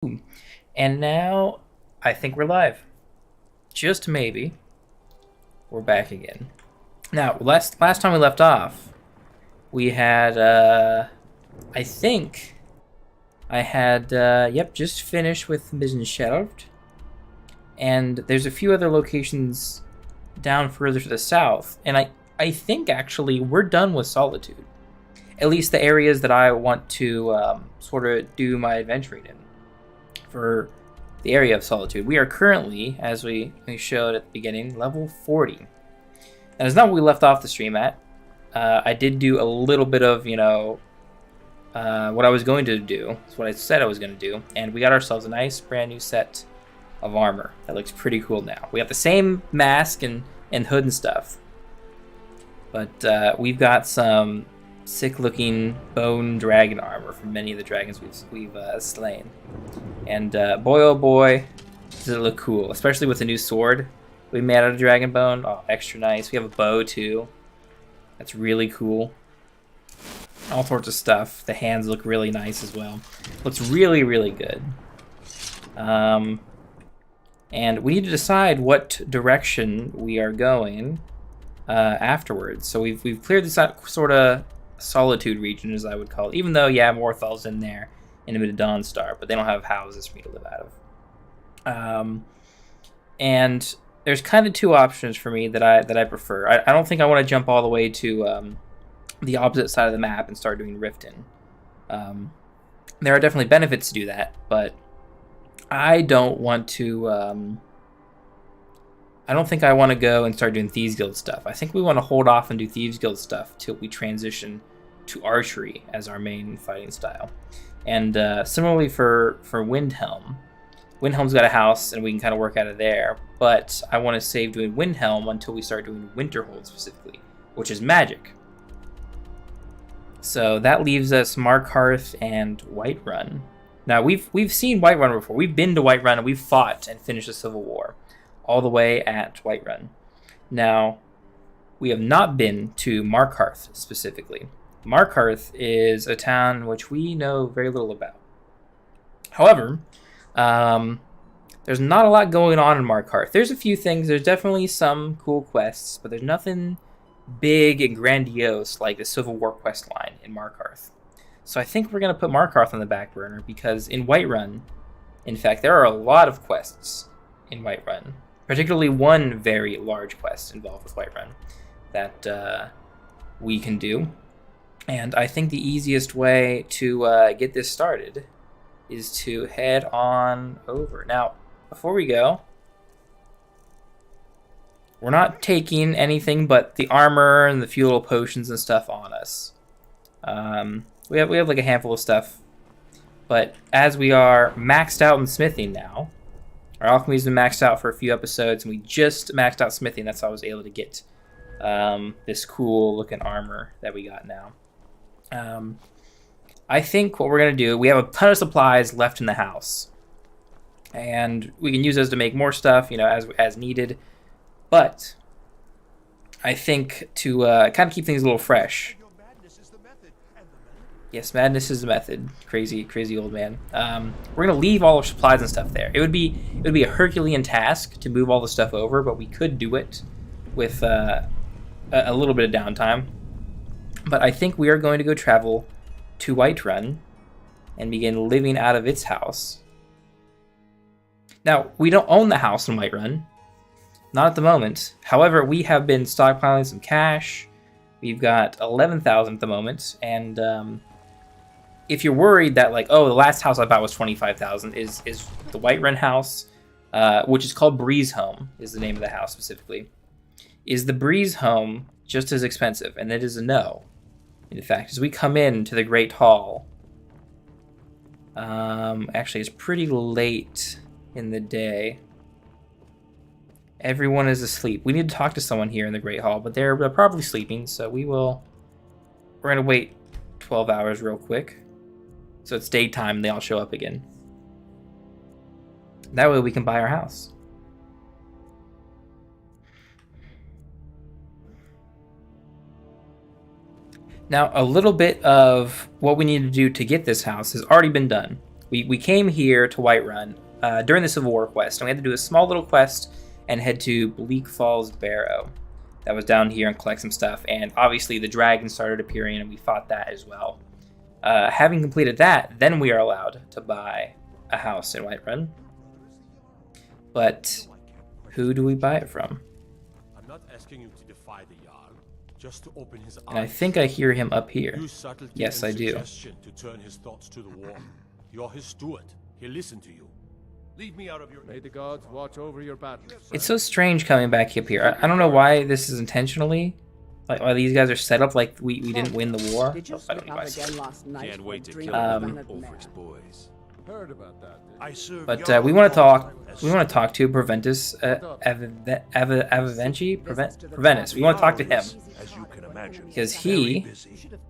And now I think we're live. Just maybe we're back again. Now, last time we left off, we had I think I had just finished with Mission Shelved. And there's a few other locations down further to the south, and I think actually we're done with Solitude. At least the areas that I want to sort of do my adventuring in. For the area of Solitude, we are currently, as we showed at the beginning, level 40. And it's not what we left off the stream at. I did do a little bit of, what I was going to do. It's what I said I was going to do. And we got ourselves a nice brand new set of armor. That looks pretty cool now. We got the same mask and hood and stuff. But we've got some sick-looking bone dragon armor from many of the dragons we've slain. And boy, oh boy, does it look cool. Especially with the new sword we made out of dragon bone. Oh, extra nice. We have a bow, too. That's really cool. All sorts of stuff. The hands look really nice as well. Looks really, really good. And we need to decide what direction we are going afterwards. So we've cleared this out, sort of Solitude region, as I would call it. Even though, yeah, Morthal's in there in a bit of Dawnstar, but they don't have houses for me to live out of. And there's kind of two options for me that I prefer. I don't think I want to jump all the way to the opposite side of the map and start doing Riften. There are definitely benefits to do that, but I don't want to. I don't think I want to go and start doing Thieves Guild stuff. I think we want to hold off and do Thieves Guild stuff till we transition to archery as our main fighting style. And similarly for Windhelm. Windhelm's got a house and we can kind of work out of there, but I want to save doing Windhelm until we start doing Winterhold specifically, which is magic. So that leaves us Markarth and Whiterun. Now we've seen Whiterun before. We've been to Whiterun and we've fought and finished the Civil War all the way at Whiterun. Now we have not been to Markarth specifically. Markarth is a town which we know very little about. However, there's not a lot going on in Markarth. There's a few things. There's definitely some cool quests, but there's nothing big and grandiose like the Civil War quest line in Markarth. So I think we're going to put Markarth on the back burner because in Whiterun, in fact, there are a lot of quests in Whiterun. Particularly one very large quest involved with Whiterun that we can do. And I think the easiest way to get this started is to head on over. Now, before we go, we're not taking anything but the armor and the fuel potions and stuff on us. We have like a handful of stuff. But as we are maxed out in smithing now, our alchemy's been maxed out for a few episodes, and we just maxed out smithing. That's how I was able to get this cool looking armor that we got now. I think what we're going to do, we have a ton of supplies left in the house. And we can use those to make more stuff, as needed. But I think to kind of keep things a little fresh. Yes, madness is the method. Crazy, crazy old man. We're gonna leave all our supplies and stuff there. It would be a Herculean task to move all the stuff over, but we could do it with a little bit of downtime. But I think we are going to go travel to Whiterun and begin living out of its house. Now, we don't own the house in Whiterun. Not at the moment. However, we have been stockpiling some cash. We've got 11,000 at the moment, and if you're worried that the last house I bought was 25,000, is the Whiterun house, which is called Breeze Home, is the name of the house specifically. Is the Breeze Home just as expensive? And it is a no. In fact, as we come into the Great Hall, actually it's pretty late in the day. Everyone is asleep. We need to talk to someone here in the Great Hall, but they're probably sleeping, so we're going to wait 12 hours real quick. So it's daytime and they all show up again. That way we can buy our house. Now, a little bit of what we need to do to get this house has already been done. We came here to Whiterun during the Civil War quest, and we had to do a small little quest and head to Bleak Falls Barrow. That was down here and collect some stuff, and obviously the dragon started appearing, and we fought that as well. Having completed that, then we are allowed to buy a house in Whiterun. But who do we buy it from? I'm not asking you to defy the Jarl, just to open his eyes. And I think I hear him up here. Use subtlety Yes, and I do. suggestion to turn his thoughts to the war. You're his steward. He'll listen to you. Leave me out of your... May the gods watch over your battles. It's so strange coming back up here. I don't know why this is intentionally. Like, why these guys are set up like we didn't win the war. Did you Oh, I don't slip know out why. again last night? Can't wait to Drink kill with the that man? Ulfric's boys. Heard about that. Did I serve But Jarl we want to talk. as We want to talk to Preventus, Preventus. We want to talk to him as you can imagine. because he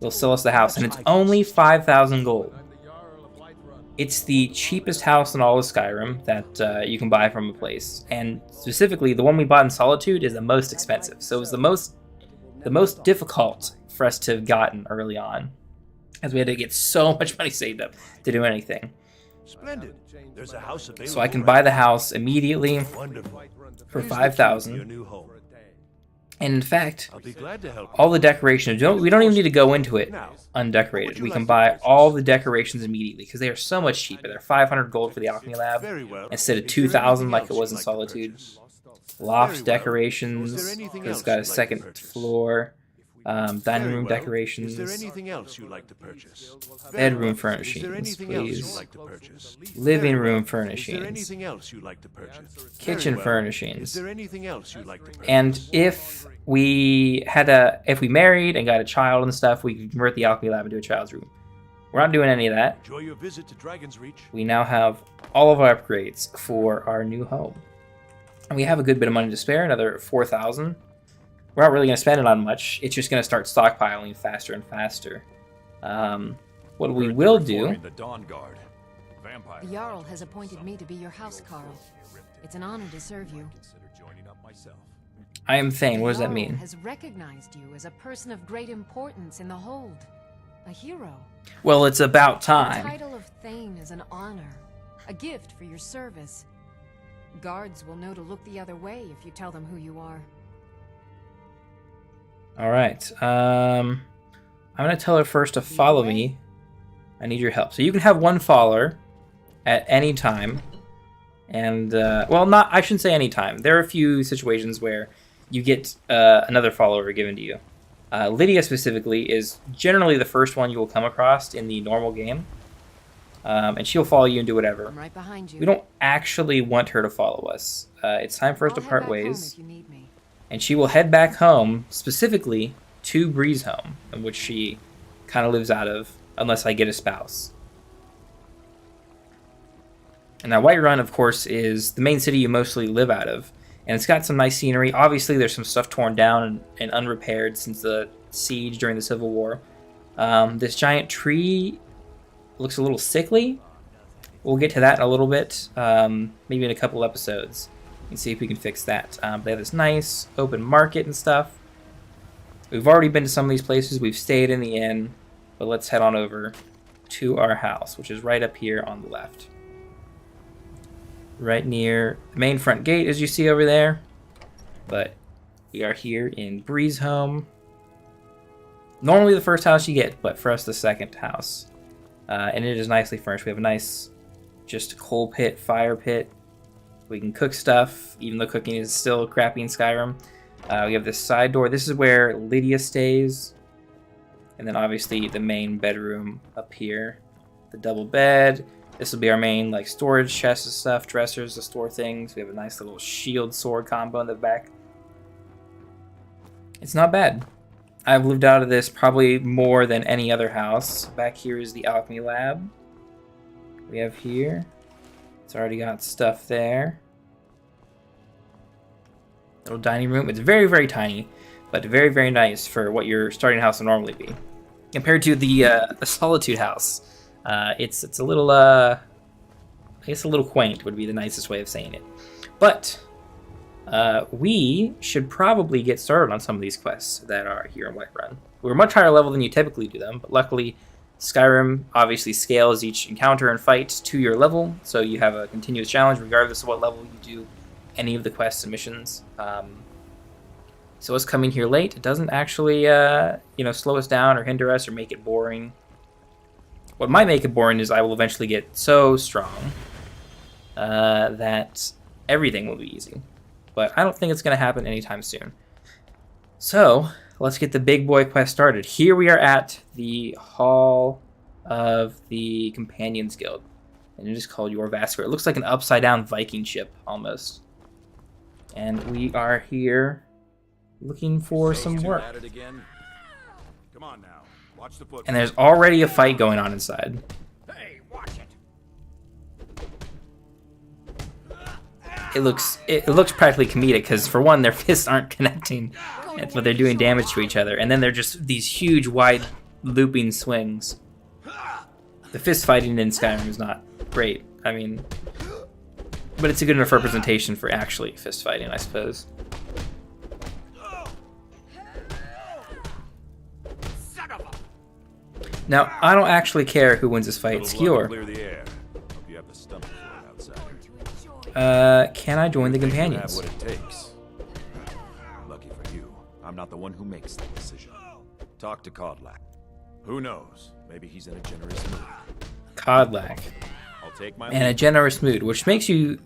will sell us the house, and it's only 5,000 gold. I'm the Jarl of Whiterun. It's the cheapest house in all of Skyrim that you can buy from a place, and specifically the one we bought in Solitude is the most expensive. So it was the most difficult for us to have gotten early on, as we had to get so much money saved up to do anything. Splendid. There's a house available. So I can buy the house immediately Wonderful. for Here's the key to 5,000. your new home. And in fact, I'll be glad to help. all the decorations, we don't even need to go into it undecorated. We can buy all the decorations immediately because they are so much cheaper. They're 500 gold for the Alchemy Lab Very well. instead of Is there 2,000 anything like else it was in you'd like to Solitude. purchase? Loft Very well. decorations. Is there anything It's else got a you'd like to second purchase? floor. Dining Very room well. decorations. Is there anything else you'd like to purchase? Bedroom Is there furnishings, anything else please. you'd like to purchase? Living Very room well. Is furnishings. there anything else you'd like to purchase? Kitchen Very well. Is furnishings. there anything else you'd like to purchase? And if we married and got a child and stuff, we could convert the Alchemy Lab into a child's room. We're not doing any of that. Enjoy your visit to Dragon's Reach. We now have all of our upgrades for our new home. And we have a good bit of money to spare, another 4,000. We're not really going to spend it on much. It's just going to start stockpiling faster and faster. What we will do... The Dawn Guard. Vampire. The Jarl has appointed me to be your housecarl. It's an honor to serve you. Consider joining up myself. I am Thane. What does that The Jarl mean? has recognized you as a person of great importance in the Hold. A hero. Well, it's about The time. title of Thane is an honor. A gift for your service. Guards will know to look the other way if you tell them who you are. All right. I'm going to tell her first to follow me. I need your help. So you can have one follower at any time. And, well, I shouldn't say any time. There are a few situations where you get another follower given to you. Lydia specifically is generally the first one you will come across in the normal game. And she'll follow you and do whatever. I'm right behind you. We don't actually want her to follow us. It's time for us to I'll head part back home ways. if you need me. And she will head back home, specifically to Breeze Home, in which she kind of lives out of, unless I get a spouse. And now Whiterun, of course, is the main city you mostly live out of. And it's got some nice scenery. Obviously, there's some stuff torn down and unrepaired since the siege during the Civil War. This giant tree looks a little sickly. We'll get to that in a little bit, maybe in a couple episodes, and see if we can fix that. They have this nice open market and stuff. We've already been to some of these places. We've stayed in the inn, but let's head on over to our house, which is right up here on the left. Right near the main front gate, as you see over there. But we are here in Breeze Home. Normally the first house you get, but for us the second house. And it is nicely furnished. We have a nice, just coal pit, fire pit. We can cook stuff, even though cooking is still crappy in Skyrim. We have this side door. This is where Lydia stays. And then obviously the main bedroom up here. The double bed. This will be our main like storage chest of stuff, dressers to store things. We have a nice little shield sword combo in the back. It's not bad. I've lived out of this probably more than any other house. Back here is the Alchemy Lab. We have here. It's already got stuff there. Little dining room. It's very, very tiny, but very, very nice for what your starting house would normally be. Compared to the Solitude house, it's a little I guess a little quaint would be the nicest way of saying it. But we should probably get started on some of these quests that are here in Whiterun. We're much higher level than you typically do them, but luckily Skyrim obviously scales each encounter and fight to your level, so you have a continuous challenge regardless of what level you do any of the quests and missions. So us coming here late, it doesn't actually slow us down or hinder us or make it boring. What might make it boring is I will eventually get so strong that everything will be easy. But I don't think it's going to happen anytime soon. So, let's get the big boy quest started. Here we are at the Hall of the Companions Guild. And it is called Your Vascular. It looks like an upside-down Viking ship, almost. And we are here looking for some work. At it again? Come on now. Watch the foot. And there's already a fight going on inside. Hey, watch it. It looks practically comedic because, for one, their fists aren't connecting, but they're doing damage to each other. And then they're just these huge, wide, looping swings. The fist fighting in Skyrim is not great. I mean, but it's a good enough representation for actually fist fighting, I suppose. Now, I don't actually care who wins this fight. Skior. Clear the air. Hope you have the stomach for it outside. Can I join the You have companions? what it takes. Lucky for you, I'm not the one who makes the decision. Talk to Kodlak. Who knows? Maybe he's in a generous mood. Kodlak. I'll take my In a generous mood, which makes you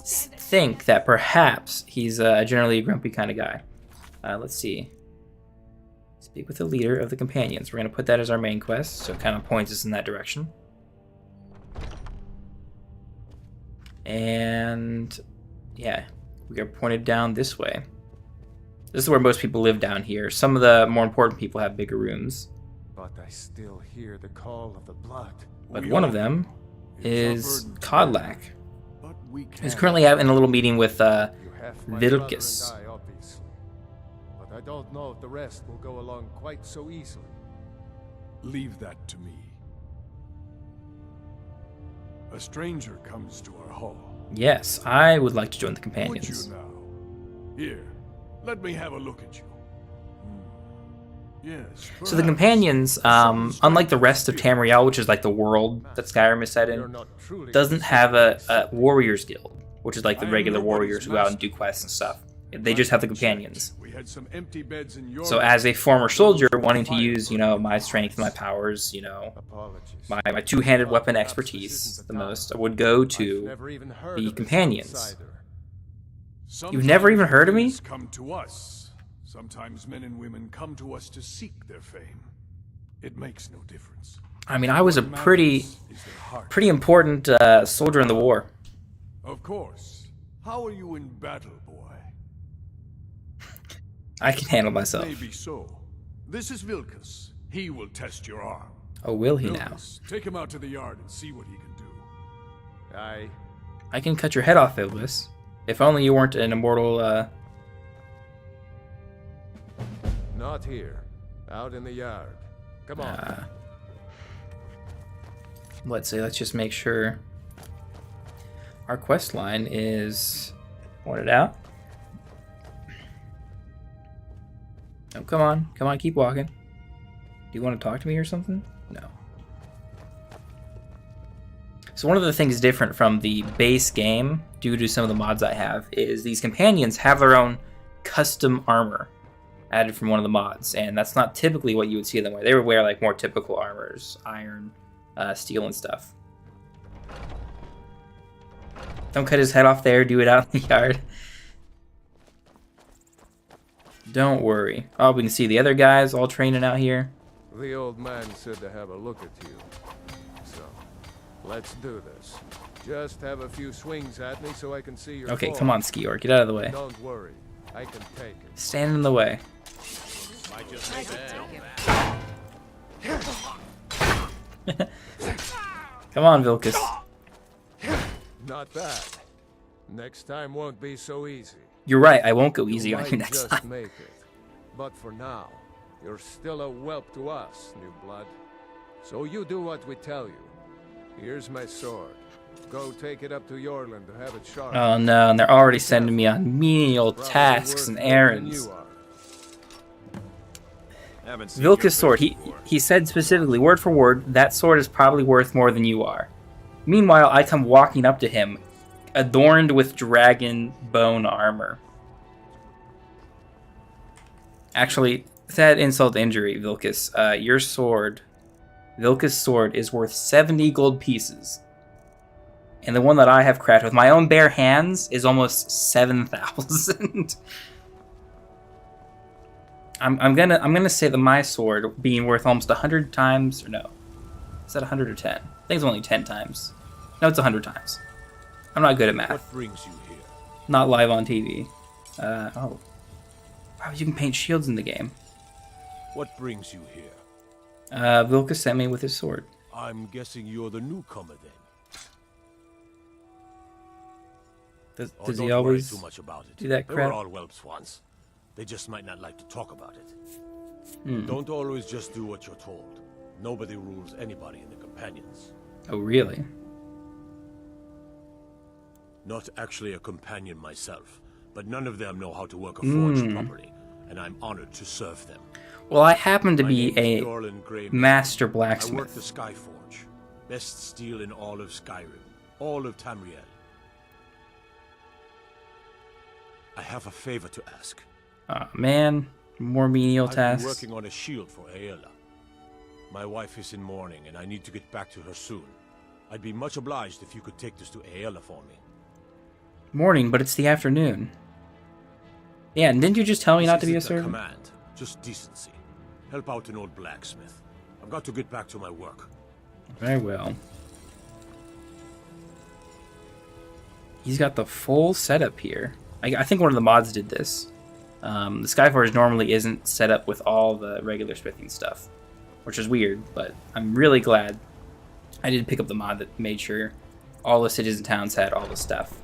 think that perhaps he's a generally grumpy kind of guy. Let's see. Speak with the leader of the companions. We're going to put that as our main quest, so it kind of points us in that direction. And yeah, we are pointed down this way. This is where most people live down here. Some of the more important people have bigger rooms. But I still hear the call of the blood. But one of them is Kodlak, But we who's can. currently having a little meeting with You have my Vilkis. brother and I, obviously. But I don't know if the rest will go along quite so easily. Leave that to me. A stranger comes to our hall. Yes, I would like to join the Would companions. you now? Here, let me have a look at you. Yes. So the perhaps. companions, unlike the rest of Tamriel, which is like the world that Skyrim is set You're in, not truly doesn't have a warriors guild, which is like the regular warriors who go out and do quests and stuff. They just have the companions. We had some empty beds in your So as a former soldier wanting to use, my strength and my powers, apologies. my two-handed weapon expertise the most, I would go I've to never even heard the of this companions. outsider. You've never even heard of me? Sometimes come to us. Sometimes men and women come to us to seek their fame. It makes no difference. I mean, I was a What pretty matters is their heart. important soldier in the war. Of course. How are you in battle, boy? I can handle myself. Maybe so. This is Vilkis. He will test your arm. Oh, will he now? Vilkis, take him out to the yard and see what he can do. Aye. I can cut your head off, Vilbus. If only you weren't an immortal, Not here. Out in the yard. Come on. let's just make sure our quest line is pointed out. Oh, come on, keep walking. Do you want to talk to me or something? No. So one of the things different from the base game, due to some of the mods I have, is these companions have their own custom armor added from one of the mods, and that's not typically what you would see them wear. They would wear like more typical armors, iron, steel, and stuff. Don't cut his head off there. Do it out in the yard. Don't worry. Oh, we can see the other guys all training out here. The old man said to have a look at you. So, let's do this. Just have a few swings at me so I can see your Okay, form. come on, Skior. Get out of the way. Don't worry. I can take it. Stand in the way. Come on, Vilkis. Not bad. Next time won't be so easy. You're right. I won't go easy on might you next just time. make it. But for now, you're still a whelp to us, new blood. So you do what we tell you. Here's my sword. Go take it up to Yorland to have it sharpened. Oh no, and they're already sending me on menial Probably tasks worth and more than errands. you are. Haven't seen your Vilka's sword. face before. He said specifically, word for word, that sword is probably worth more than you are. Meanwhile, I come walking up to him, adorned with dragon bone armor. Actually, that insult to injury, Vilkas. Your sword, Vilka's sword, is worth 70 gold pieces. And the one that I have crafted with my own bare hands is almost 7,000. I'm gonna say that my sword being worth almost 100 times, or no, is that 100 or 10? I think it's only 10 times. No, it's 100 times. I'm not good at math. What brings you here? Not live on TV. Oh, wow, you can paint shields in the game. What brings you here? Vilka sent me with his sword. I'm guessing you're the newcomer then. Does Oh, he don't worry always too much about it. do that They crap? were all whelps once. They just might not like to talk about it. Don't always just do what you're told. Nobody rules anybody in the companions. Oh, really? Not actually a companion myself, but none of them know how to work a forge properly, and I'm honored to serve them. Well, I happen to My be name is a Dorlan Greyman. master I work the blacksmith. Skyforge. Best steel in all of Skyrim. All of Tamriel. I have a favor to ask. Aw, man. More menial I've been tasks. working on a shield for Aela. My wife is in mourning, and I need to get back to her soon. I'd be much obliged if you could take this to Aela for me. Morning, but it's the afternoon. Yeah, and didn't you just tell me not to be a This isn't servant? command, just decency. Help out an old blacksmith. I've got to get back to my work. Very well. He's got the full setup here. I think one of the mods did this. The Skyforge normally isn't set up with all the regular smithing stuff, which is weird, but I'm really glad I did pick up the mod that made sure all the cities and towns had all the stuff.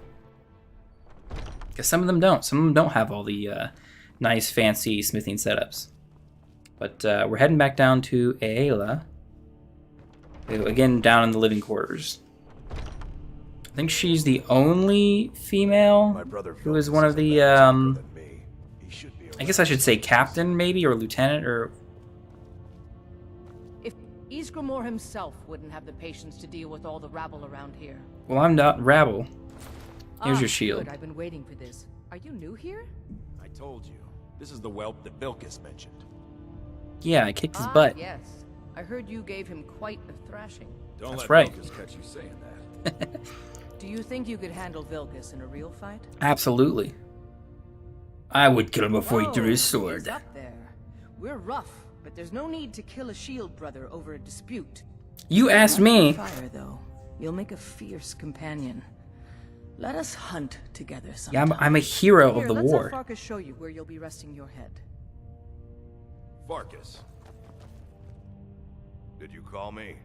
Because some of them don't. Some of them don't have all the nice, fancy smithing setups. But we're heading back down to Aela. Again, down in the living quarters. I think she's the only female My brother who is Vilkas one of isn't the, that much younger than me. He should be I guess I should say captain, maybe, or lieutenant, or... If Ysgramor himself wouldn't have the patience to deal with all the rabble around here. Well, I'm not rabble. Here's your shield. Good, I've been waiting for this. Are you new here? I told you. This is the whelp that Vilkas mentioned. Yeah, I kicked his butt. Yes. I heard you gave him quite a thrashing. Don't That's let right. Vilkas catch you saying that. Do you think you could handle Vilkas in a real fight? Absolutely. I would kill him before he drew his Whoa, sword. he's up there. We're rough, but there's no need to kill a shield brother over a dispute. You asked me. Fire, though. You'll make a fierce companion. Let us hunt together Yeah, sometime. I'm a hero Here, of the let's war. have Farkas show you where you'll be resting your head. Farkas. Did you call me?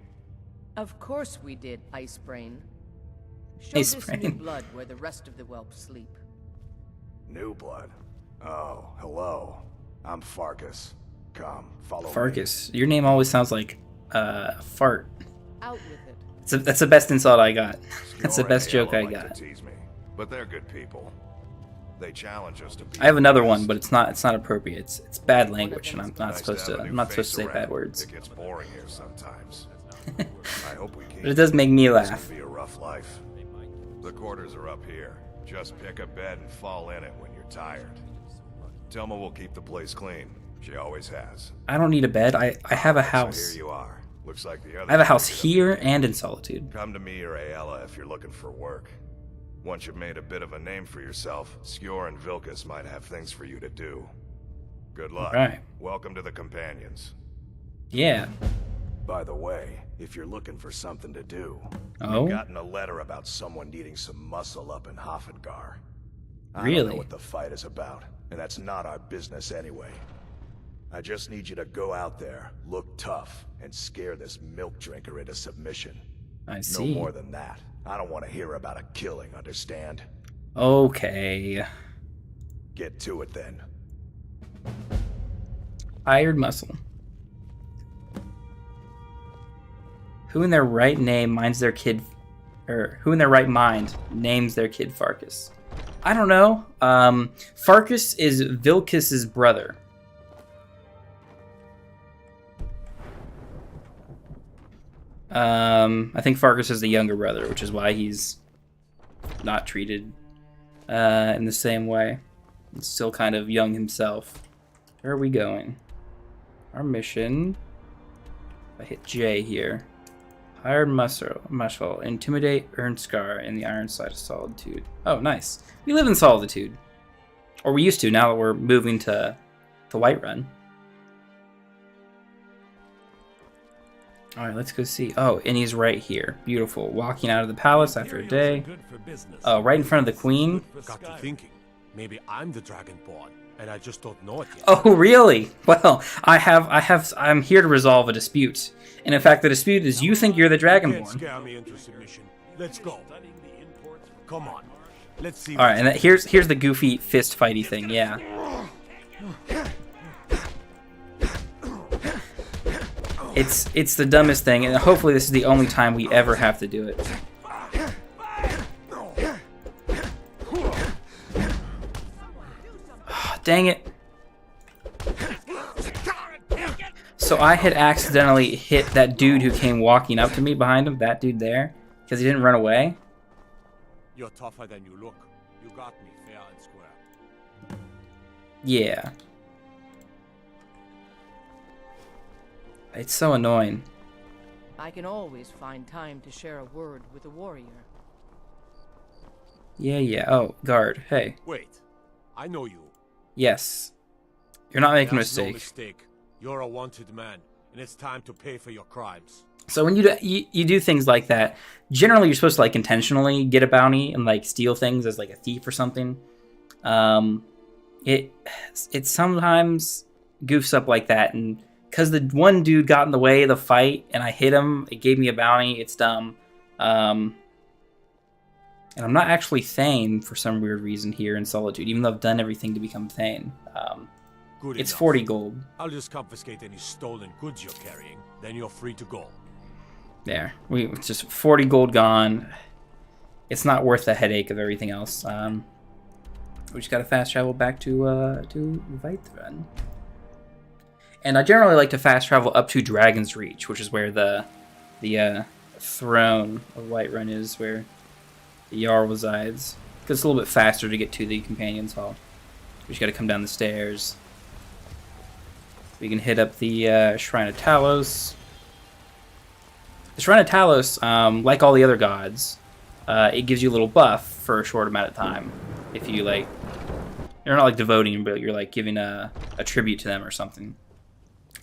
Of course we did, Icebrain. Show Ice this Brain. new blood where the rest of the whelps sleep. New blood. Oh, hello. I'm Farkas. Come, follow me. Farkas. Your name always sounds like fart. Out with it. That's the best insult I got. That's the Skjor best and joke Aela I like got. to tease me, but they're good people. They challenge us to be I have another the one, best. but it's not appropriate. It's bad language, and I'm not Nice supposed have to. a new I'm not supposed to face say bad around. words. It gets boring here sometimes. I hope we keep. But it does make me This laugh. could be a rough life. The quarters are up here. Just pick a bed and fall in it when you're tired. Telma will keep the place clean. She always has. I don't need a bed. I have a So house. here you are. Looks like the other. I have a house here and in Solitude. Come to me or Aela if you're looking for work. Once you've made a bit of a name for yourself, Skjor and Vilkas might have things for you to do. Good luck. Right. Welcome to the Companions. Yeah. By the way, if you're looking for something to do, Oh. I've gotten a letter about someone needing some muscle up in Hafengar. I don't Really? know what the fight is about, and that's not our business anyway. I just need you to go out there, look tough, and scare this milk drinker into submission. I No see. more than that. I don't want to hear about a killing, understand? Okay. Get to it then. Hired muscle. Who in their right names their kid Farkas? I don't know. Farkas is Vilkas's brother. I think Farkas is the younger brother, which is why he's not treated in the same way. He's still kind of young himself. Where are we going? Our mission. I hit J here. Hired muscle. Intimidate, earn scar in the iron side of solitude. Oh, nice. We live in solitude. Or we used to, now that we're moving to Whiterun. Alright, let's go see. Oh, and he's right here. Beautiful. Walking out of the palace after a day. Oh, right in front of the queen. Got to thinking. Maybe I'm the Dragonborn, and I just don't know it yet. Oh, really? Well, I'm here to resolve a dispute. And in fact, the dispute is you think you're the Can't Dragonborn. scare me into submission. Let's go. Come on. Let's see. Alright, and here's the goofy fist fighty thing, yeah. It's the dumbest thing, and hopefully this is the only time we ever have to do it. Dang it. So I had accidentally hit that dude who came walking up to me behind him, that dude there, because he didn't run away. You're tougher than you look. You got me fair and square. Yeah. It's so annoying. I can always find time to share a word with a warrior. Yeah. Oh, guard. Hey. Wait. I know you. Yes. You're not making a That's no mistake. mistake. You're a wanted man, and it's time to pay for your crimes. So when you do things like that, generally you're supposed to like intentionally get a bounty and like steal things as like a thief or something. It sometimes goofs up like that, and because the one dude got in the way of the fight and I hit him, it gave me a bounty. It's dumb. And I'm not actually Thane for some weird reason here in Solitude, even though I've done everything to become Thane. Good It's enough. 40 gold. I'll just confiscate any stolen goods you're carrying. Then you're free to go. There. It's just 40 gold gone. It's not worth the headache of everything else. We just gotta fast travel back to Whiterun. And I generally like to fast travel up to Dragon's Reach, which is where the throne of Whiterun is, where the Jarl resides. Because it's a little bit faster to get to the Companion's Hall. We just gotta come down the stairs. We can hit up the Shrine of Talos. The Shrine of Talos, like all the other gods, it gives you a little buff for a short amount of time. If you like, you're not like devoting, but you're like giving a tribute to them or something.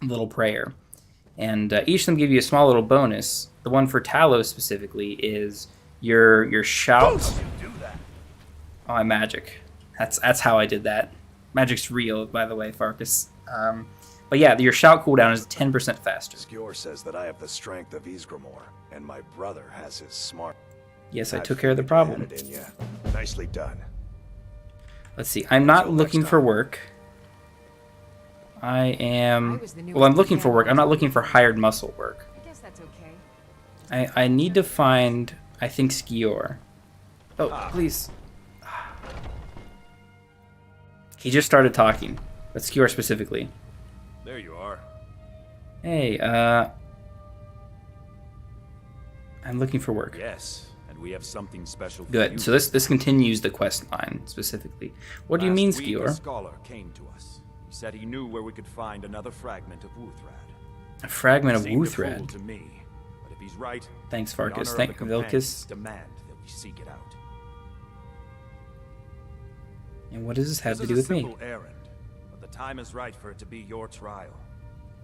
A little prayer. And each of them give you a small little bonus. The one for Talos specifically is your shout. Oh, I'm magic. That's how I did that. Magic's real, by the way, Farkas. But yeah, your shout cooldown is 10% faster. Skjor says that I have the strength of Ysgramor, and my brother has his smart. Yes, I took care of the problem. Had it in ya. Nicely done. Let's see. I'm not Until looking next for time. work. I am... was the Well, I'm newest looking for work. I'm not commander. looking for hired muscle work. I guess that's okay. I need to find, I think, Skjor. Oh, please. He just started talking. But Skjor specifically. There you are. Hey, I'm looking for work. Yes, and we have something special for you. Good. So this continues the quest line, specifically. What do you mean, Last week, a Skjor? scholar came to us. He said he knew where we could find another fragment of Wuthrad. A fragment of Seemed a fool Wuthrad. to me, but if he's right, Thanks, the Farkas. honor of Thank the companions Vilkas. demand that we seek it out. And what does this have This to is do a with me? simple errand, but the time is right for it to be your trial.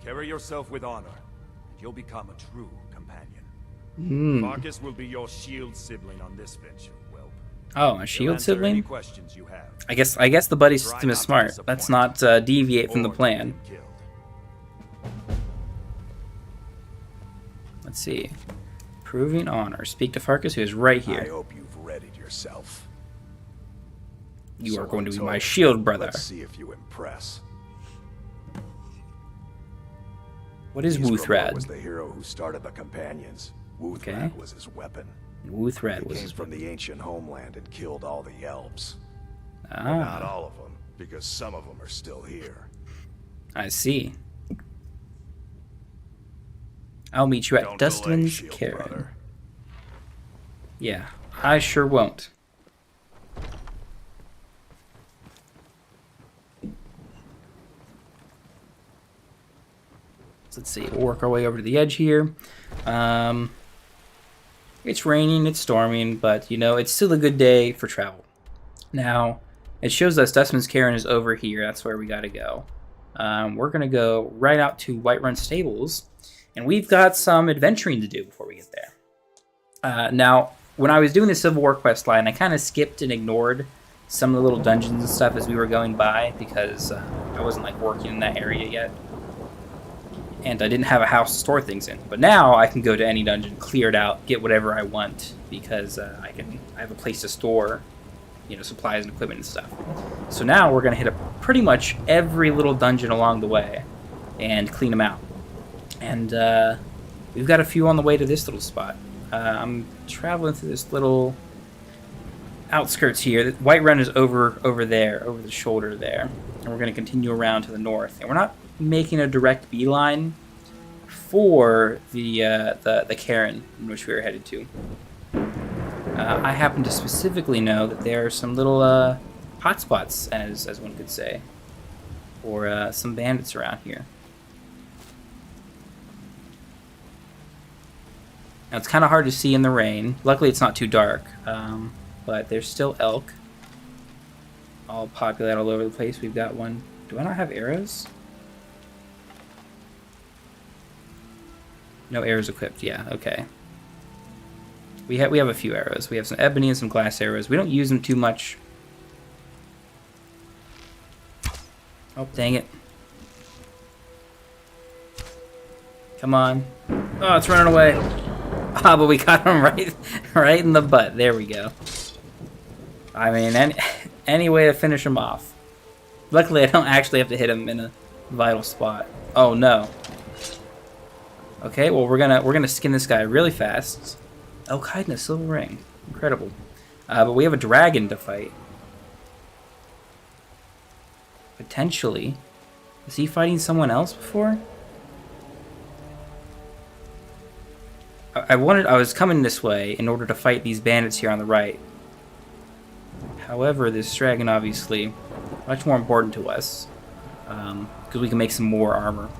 Carry yourself with honor, and you'll become a true companion. Farkas will be your shield sibling on this venture, whelp. Oh, a He'll shield answer any sibling? questions you have. I guess the buddy Try system is not to smart. disappoint. Let's not deviate from the Or get plan. him killed. Let's see. Proving honor. Speak to Farkas, who is right I here. hope you've readied yourself. You So are going to be I'm my told. shield brother. Let's see if you impress. What is Ysgramor was Wuthrad? the hero who started the Companions. Wuthrad Okay. was his weapon. Wuthrad He was came his from the ancient homeland and killed all the elves. Not Ah, all of them, because some of them are still here. I see. I'll meet you at Don't delay, Dustman's shield Cairn. brother. Yeah, I sure won't. Let's see, we'll work our way over to the edge here. It's raining, it's storming, but you know, it's still a good day for travel. Now, it shows us Dustman's Cairn is over here. That's where we gotta go. We're gonna go right out to Whiterun Stables, and we've got some adventuring to do before we get there. Now, when I was doing the Civil War quest line, I kind of skipped and ignored some of the little dungeons and stuff as we were going by because I wasn't like working in that area yet. And I didn't have a house to store things in. But now I can go to any dungeon, clear it out, get whatever I want because I have a place to store, you know, supplies and equipment and stuff. So now we're gonna hit up pretty much every little dungeon along the way and clean them out. And we've got a few on the way to this little spot. I'm traveling through this little outskirts here. Whiterun is over there, over the shoulder there, and we're gonna continue around to the north. And we're not making a direct beeline for the cairn in which we were headed to. I happen to specifically know that there are some little hotspots, as one could say, or some bandits around here. Now it's kind of hard to see in the rain. Luckily, it's not too dark, but there's still elk all populated all over the place. We've got one. Do I not have arrows? No arrows equipped. Yeah, okay. We have a few arrows. We have some ebony and some glass arrows. We don't use them too much. Oh, dang it. Come on. Oh, it's running away. Ah, but we got him right in the butt. There we go. I mean, any way to finish him off. Luckily, I don't actually have to hit him in a vital spot. Oh no. Okay, well we're gonna skin this guy really fast. Elk hide and a silver ring, incredible. But we have a dragon to fight. Potentially, is he fighting someone else before? I was coming this way in order to fight these bandits here on the right. However, this dragon obviously much more important to us because we can make some more armor.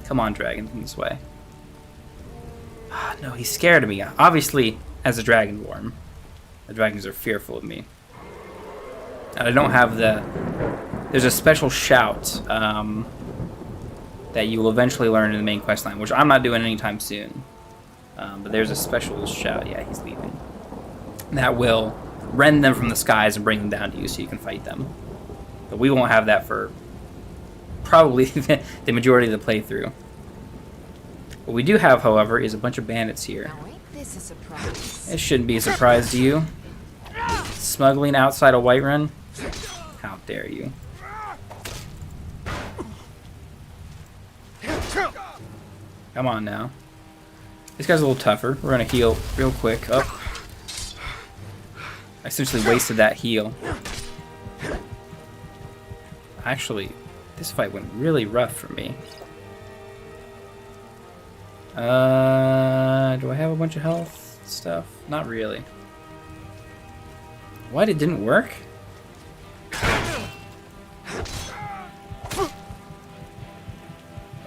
Come on, dragon, come this way. No, he's scared of me. Obviously, as a dragonborn, the dragons are fearful of me. And I don't have the... There's a special shout that you will eventually learn in the main quest line, which I'm not doing anytime soon. But there's a special shout. Yeah, he's leaving. That will rend them from the skies and bring them down to you so you can fight them. But we won't have that for probably the majority of the playthrough. What we do have, however, is a bunch of bandits here. Now ain't this a surprise? It shouldn't be a surprise to you. Smuggling outside of Whiterun? How dare you. Come on now. This guy's a little tougher. We're gonna heal real quick. Oh. I essentially wasted that heal. Actually, this fight went really rough for me. Do I have a bunch of health stuff? Not really. What? It didn't work?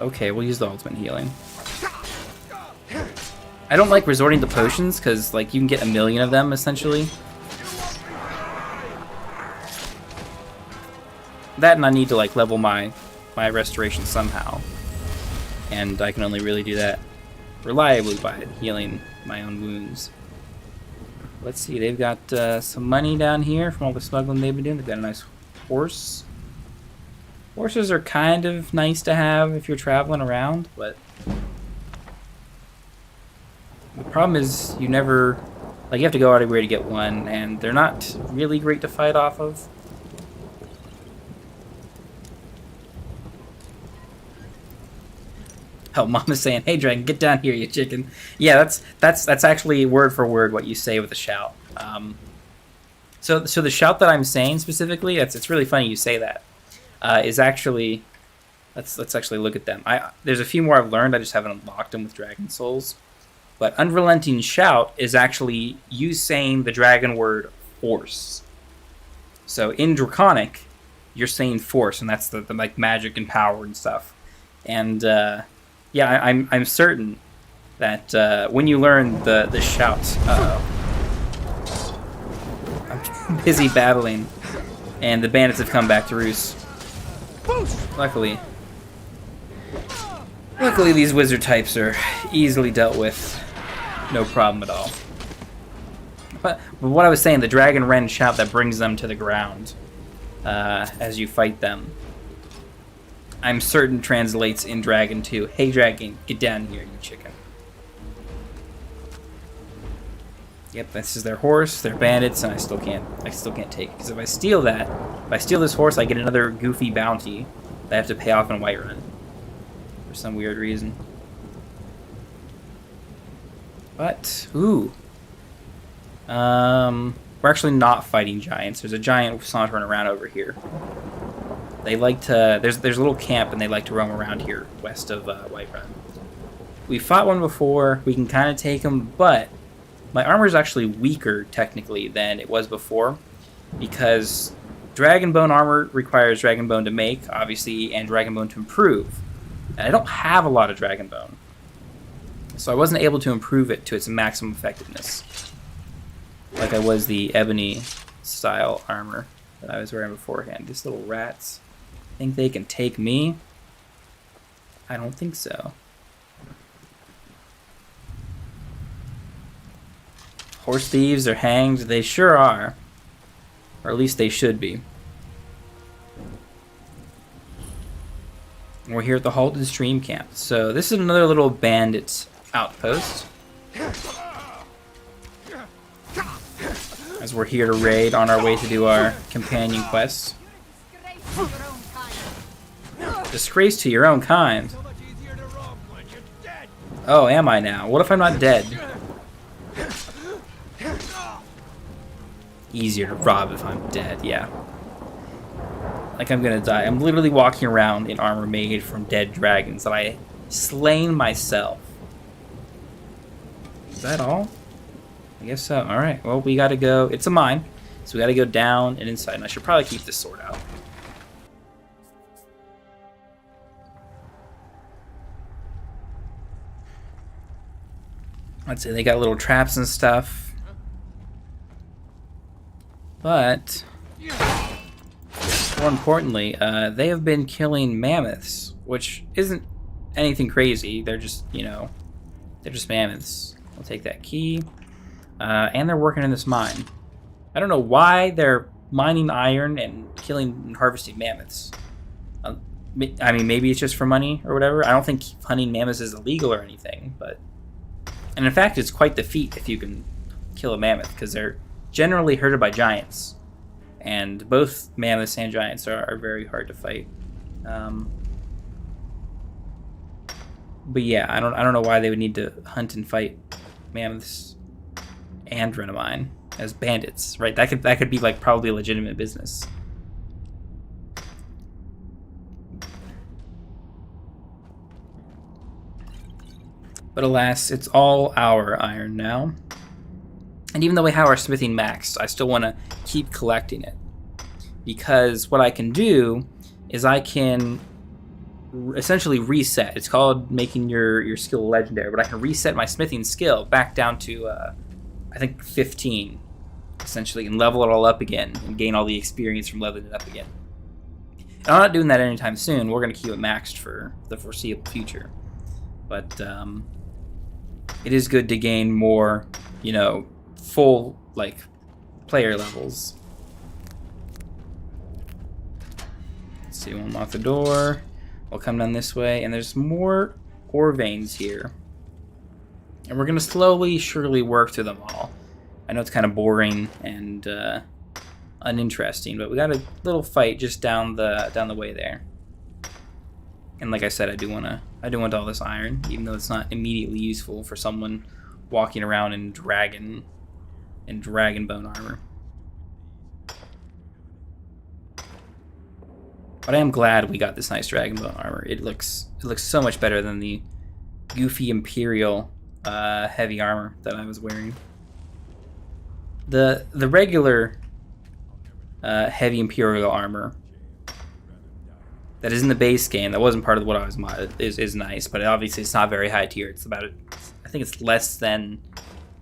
Okay, we'll use the ultimate healing. I don't like resorting to potions because, like, you can get a million of them essentially. That, and I need to like level my restoration somehow, and I can only really do that reliably by healing my own wounds. Let's see, they've got some money down here from all the smuggling they've been doing. They've got a nice horse. Horses are kind of nice to have if you're traveling around, but the problem is you never, like, you have to go out of your way to get one, and they're not really great to fight off of. Oh, Mama's saying, "Hey, dragon, get down here, you chicken." Yeah, that's actually word for word what you say with a shout. So the shout that I'm saying specifically, it's really funny you say that. Is actually Let's actually look at them. There's a few more I've learned. I just haven't unlocked them with Dragon Souls. But Unrelenting Shout is actually you saying the dragon word force. So in Draconic, you're saying force, and that's the like magic and power and stuff. And yeah, I'm certain that when you learn the shout, I'm busy battling, and the bandits have come back to roost. Luckily, these wizard types are easily dealt with, no problem at all. But what I was saying, the dragon wren shout that brings them to the ground as you fight them, I'm certain translates in Dragon 2. Hey dragon, get down here, you chicken. Yep, this is their horse. They're bandits, and I still can't take it. Because if I steal this horse, I get another goofy bounty that I have to pay off in Whiterun for some weird reason. But ooh, we're actually not fighting giants. There's a giant sauntering around over here. They like to. There's a little camp, and they like to roam around here west of Whiterun. We fought one before. We can kind of take them, but my armor is actually weaker technically than it was before, because Dragonbone armor requires Dragonbone to make, obviously, and Dragonbone to improve. And I don't have a lot of Dragonbone, so I wasn't able to improve it to its maximum effectiveness, like I was the Ebony style armor that I was wearing beforehand. These little rats think they can take me? I don't think so. Horse thieves are hanged. They sure are. Or at least they should be. We're here at the Halted Stream Camp. So this is another little bandit outpost. As we're here to raid on our way to do our companion quests. Disgrace to your own kind. Oh, am I now? What if I'm not dead? Easier to rob if I'm dead, yeah. Like I'm gonna die. I'm literally walking around in armor made from dead dragons that I slain myself. Is that all? I guess so. Alright, well, we gotta go. It's a mine, so we gotta go down and inside. And I should probably keep this sword out. Let's say they got little traps and stuff. But more importantly, they have been killing mammoths, which isn't anything crazy. They're just, you know, they're just mammoths. I'll take that key. And they're working in this mine. I don't know why they're mining iron and killing and harvesting mammoths. I mean, maybe it's just for money or whatever. I don't think hunting mammoths is illegal or anything, but... And in fact, it's quite the feat if you can kill a mammoth, because they're generally herded by giants. And both mammoths and giants are very hard to fight. But yeah, I don't know why they would need to hunt and fight mammoths and run a mine as bandits, right? That could be like probably a legitimate business. But alas, it's all our iron now. And even though we have our smithing maxed, I still want to keep collecting it. Because what I can do is I can essentially reset. It's called making your skill legendary, but I can reset my smithing skill back down to, I think, 15, essentially, and level it all up again and gain all the experience from leveling it up again. And I'm not doing that anytime soon. We're going to keep it maxed for the foreseeable future. But it is good to gain more, you know, full, like, player levels. Let's see, we'll unlock the door. We'll come down this way, and there's more ore veins here. And we're going to slowly, surely work through them all. I know it's kind of boring and uninteresting, but we got a little fight just down the way there. And like I said, I do want all this iron, even though it's not immediately useful for someone walking around in dragonbone armor. But I am glad we got this nice Dragonbone armor. It looks so much better than the goofy Imperial heavy armor that I was wearing. The regular heavy Imperial armor that is in the base game, that wasn't part of what I was modded, is nice, but obviously it's not very high tier. It's about, I think it's less than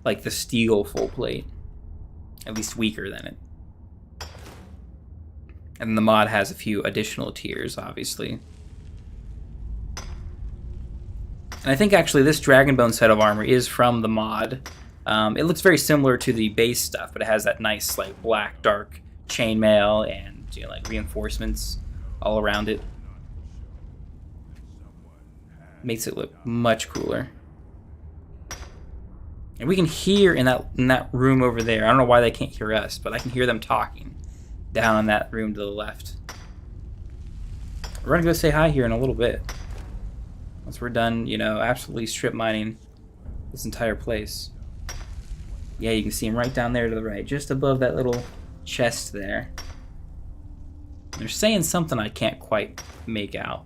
like the steel full plate, at least weaker than it. And the mod has a few additional tiers, obviously. And I think actually this Dragonbone set of armor is from the mod. It looks very similar to the base stuff, but it has that nice like black dark chainmail and like reinforcements all around it. Makes it look much cooler. And we can hear in that room over there. I don't know why they can't hear us, but I can hear them talking down in that room to the left. We're gonna go say hi here in a little bit. Once we're done, absolutely strip mining this entire place. Yeah, you can see him right down there to the right, just above that little chest there. They're saying something I can't quite make out.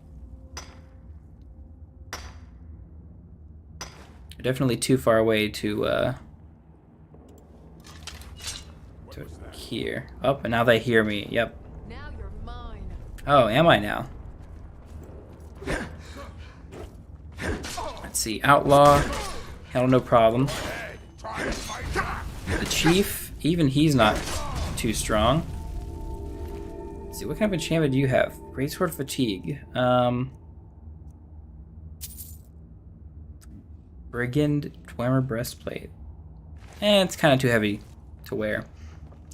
They're definitely too far away to hear. Oh, and now they hear me. Yep. Now you're mine. Oh, am I now? Let's see. Outlaw. Hell, no problem. The chief, even he's not too strong. Let's see, what kind of enchantment do you have? Greatsword Fatigue. Brigand Dwemer Breastplate. It's kind of too heavy to wear.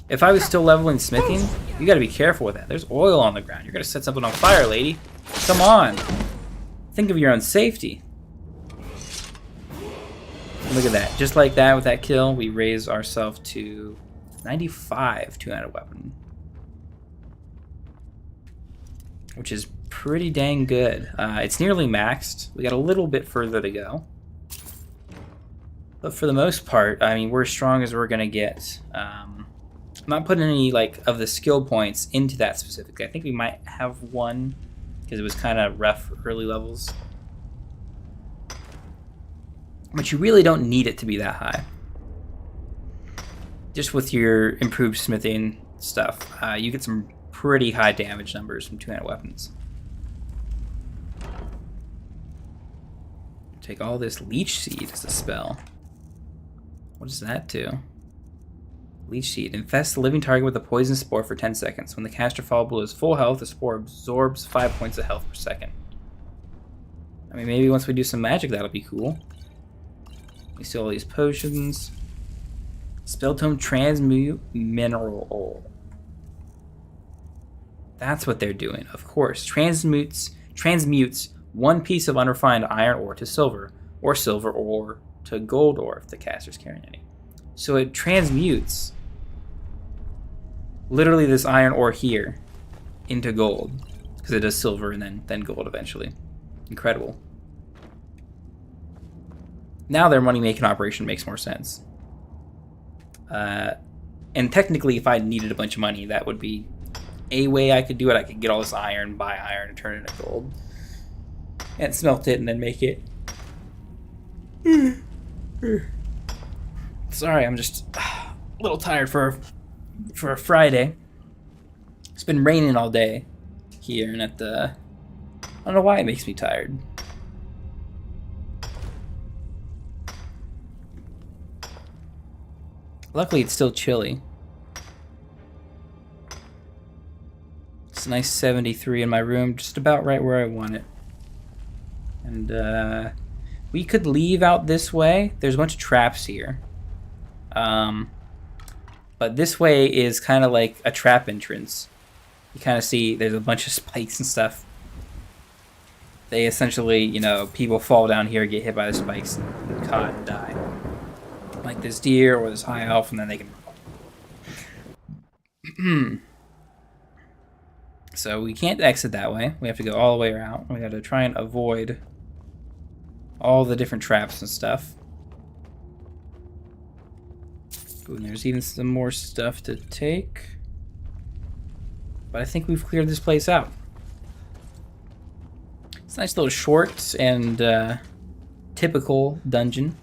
If I was still leveling smithing, you gotta be careful with that. There's oil on the ground. You're gonna set something on fire, lady. Come on. Think of your own safety. Look at that. Just like that, with that kill, we raise ourselves to 95 two-handed weapon. Which is pretty dang good. It's nearly maxed. We got a little bit further to go. But for the most part, I mean, we're as strong as we're gonna get. I'm not putting any of the skill points into that specifically. I think we might have one because it was kind of rough early levels. But you really don't need it to be that high. Just with your improved smithing stuff, you get some pretty high damage numbers from two-handed weapons. Take all this leech seed as a spell. What does that do? Leech seed. Infest the living target with a poison spore for 10 seconds. When the caster falls below his full health, the spore absorbs 5 points of health per second. I mean, maybe once we do some magic, that'll be cool. We see all these potions. Spell tome transmute mineral ore. That's what they're doing, of course. Transmutes one piece of unrefined iron ore to silver, or silver ore to gold ore if the caster's carrying any. So it transmutes literally this iron ore here into gold, because it does silver and then gold eventually. Incredible. Now their money-making operation makes more sense. And technically, if I needed a bunch of money, that would be a way I could do it. I could get all this iron, buy iron, and turn it into gold. And smelt it, and then make it. Sorry, I'm just a little tired for a Friday. It's been raining all day here, and I don't know why it makes me tired. Luckily, it's still chilly. It's a nice 73 in my room, just about right where I want it. And we could leave out this way. There's a bunch of traps here. But this way is kind of like a trap entrance. You kind of see there's a bunch of spikes and stuff. They essentially, people fall down here, get hit by the spikes, and caught and die. Like this deer or this high elf, and then they can... So we can't exit that way. We have to go all the way around. We got to try and avoid all the different traps and stuff. Ooh, and there's even some more stuff to take. But I think we've cleared this place out. It's a nice little short and typical dungeon.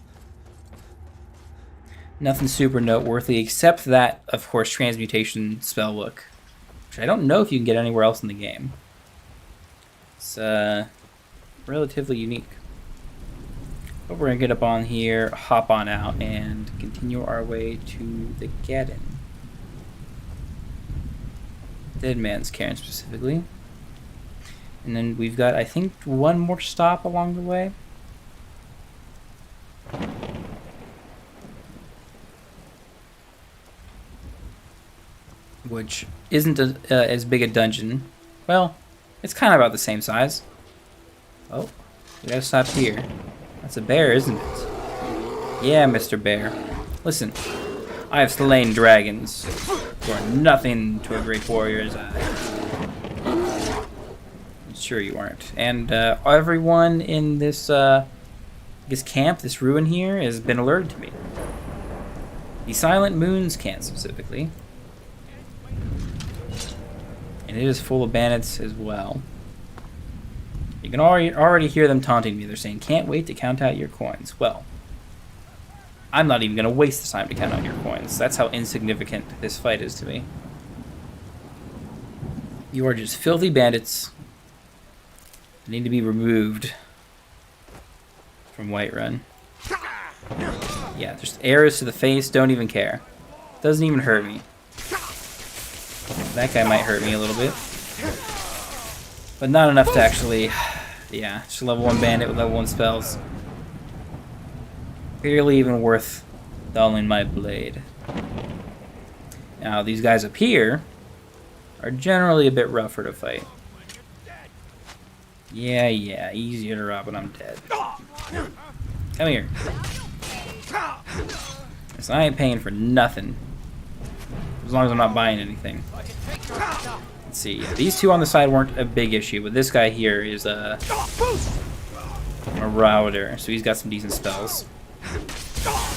Nothing super noteworthy except that, of course, transmutation spell book, which I don't know if you can get anywhere else in the game. It's relatively unique. But we're gonna get up on here, hop on out, and continue our way to the Garden. Dead Man's Cairn specifically. And then we've got, I think, one more stop along the way. Which isn't as big a dungeon. Well, it's kind of about the same size. Oh, we gotta stop here. That's a bear, isn't it? Yeah, Mr. Bear. Listen, I have slain dragons. You are nothing to a great warrior's eye. Sure you aren't. And everyone in this camp, this ruin here, has been alerted to me. The Silent Moons camp specifically. And it is full of bandits as well. You can already hear them taunting me. They're saying, "Can't wait to count out your coins." Well, I'm not even going to waste the time to count out your coins. That's how insignificant this fight is to me. You are just filthy bandits that need to be removed from Whiterun. Yeah, just arrows to the face, don't even care. Doesn't even hurt me. That guy might hurt me a little bit. But not enough to actually... Yeah, just a level 1 bandit with level 1 spells. Barely even worth dulling my blade. Now, these guys up here are generally a bit rougher to fight. Yeah, easier to rob when I'm dead. Come here. So I ain't paying for nothing. As long as I'm not buying anything. Let's see. Yeah, these two on the side weren't a big issue, but this guy here is a Marauder, so he's got some decent spells.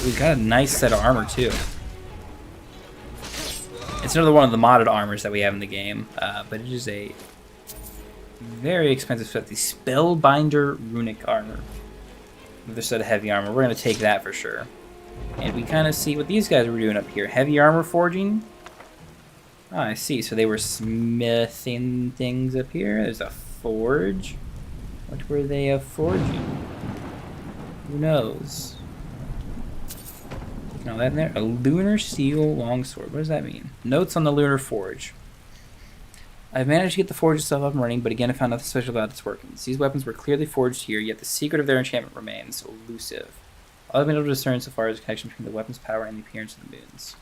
He's got a nice set of armor too. It's another one of the modded armors that we have in the game, but it is a very expensive set. The Spellbinder Runic Armor. Another set of heavy armor. We're going to take that for sure. And we kind of see what these guys were doing up here. Heavy armor forging. Ah, I see. So they were smithing things up here. There's a forge. What were they forging? Who knows? No, that in there. A lunar steel longsword. What does that mean? Notes on the lunar forge. I've managed to get the forge itself up and running, but again I found nothing special about its workings. These weapons were clearly forged here, yet the secret of their enchantment remains elusive. All I've been able to discern so far is the connection between the weapon's power and the appearance of the moons.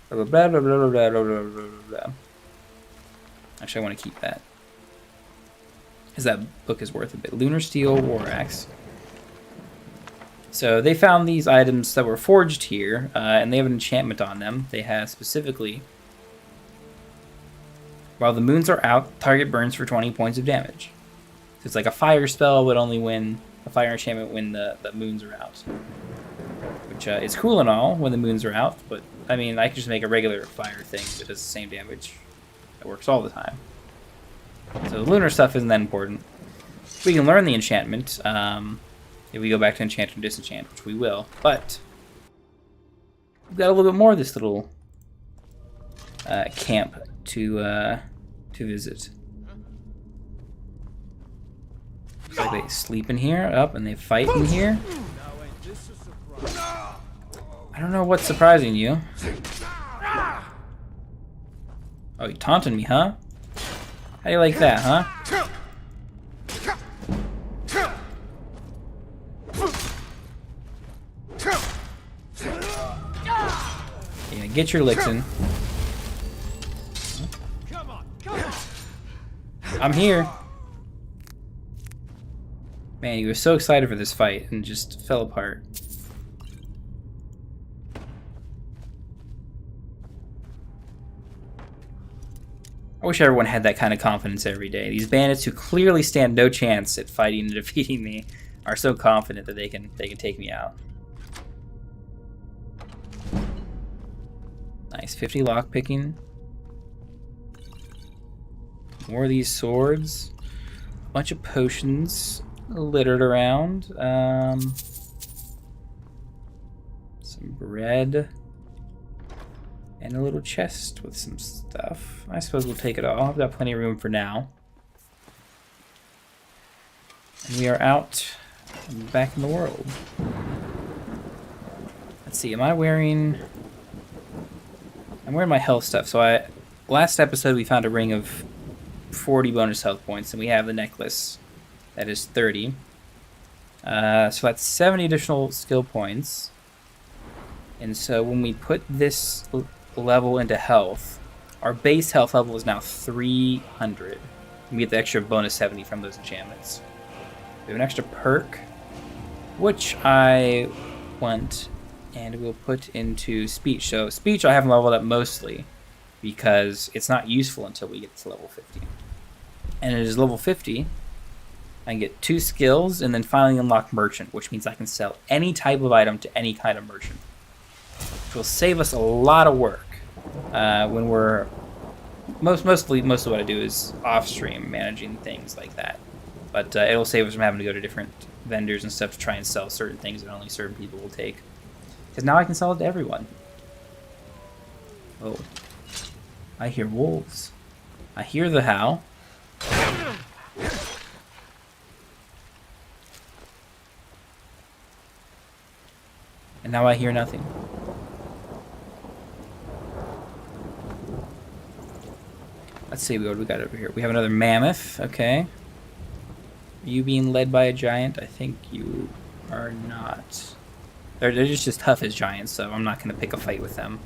Blah, blah, blah, blah, blah, blah, blah, blah, blah. Actually, I want to keep that. Because that book is worth a bit. Lunar Steel War Axe. So they found these items that were forged here, and they have an enchantment on them. They have specifically... While the moons are out, target burns for 20 points of damage. So it's like a fire spell would only win a fire enchantment when the moons are out. Which is cool and all when the moons are out, but I mean, I can just make a regular fire thing that does the same damage. It works all the time. So the lunar stuff isn't that important. We can learn the enchantment if we go back to enchant and disenchant, which we will, but we've got a little bit more of this little camp to visit. Looks like they sleep in here, up, and they fight in here. I don't know what's surprising you. Oh, you taunting me, huh? How do you like that, huh? Yeah, get your licks in. I'm here. Man, he was so excited for this fight and just fell apart. I wish everyone had that kind of confidence every day. These bandits who clearly stand no chance at fighting and defeating me are so confident that they can take me out. Nice, 50 lockpicking. More of these swords. bunch of potions littered around. Some bread. And a little chest with some stuff. I suppose we'll take it all. I've got plenty of room for now. And we are out and back in the world. Let's see, am I wearing... I'm wearing my health stuff. So last episode we found a ring of 40 bonus health points, and we have the necklace that is 30. So that's 70 additional skill points. And so when we put this level into health, our base health level is now 300. We get the extra bonus 70 from those enchantments. We have an extra perk, which I want and we'll put into speech. So speech I haven't leveled up mostly because it's not useful until we get to level 50. And it is level 50. I can get 2 skills and then finally unlock merchant, which means I can sell any type of item to any kind of merchant. Which will save us a lot of work when we're most of what I do is off stream managing things like that. But it'll save us from having to go to different vendors and stuff to try and sell certain things that only certain people will take. Because now I can sell it to everyone. Oh. I hear wolves. I hear the howl. And now I hear nothing. Let's see what we got over here. We have another mammoth. Okay. Are you being led by a giant? I think you are not. They're just tough as giants, so I'm not going to pick a fight with them.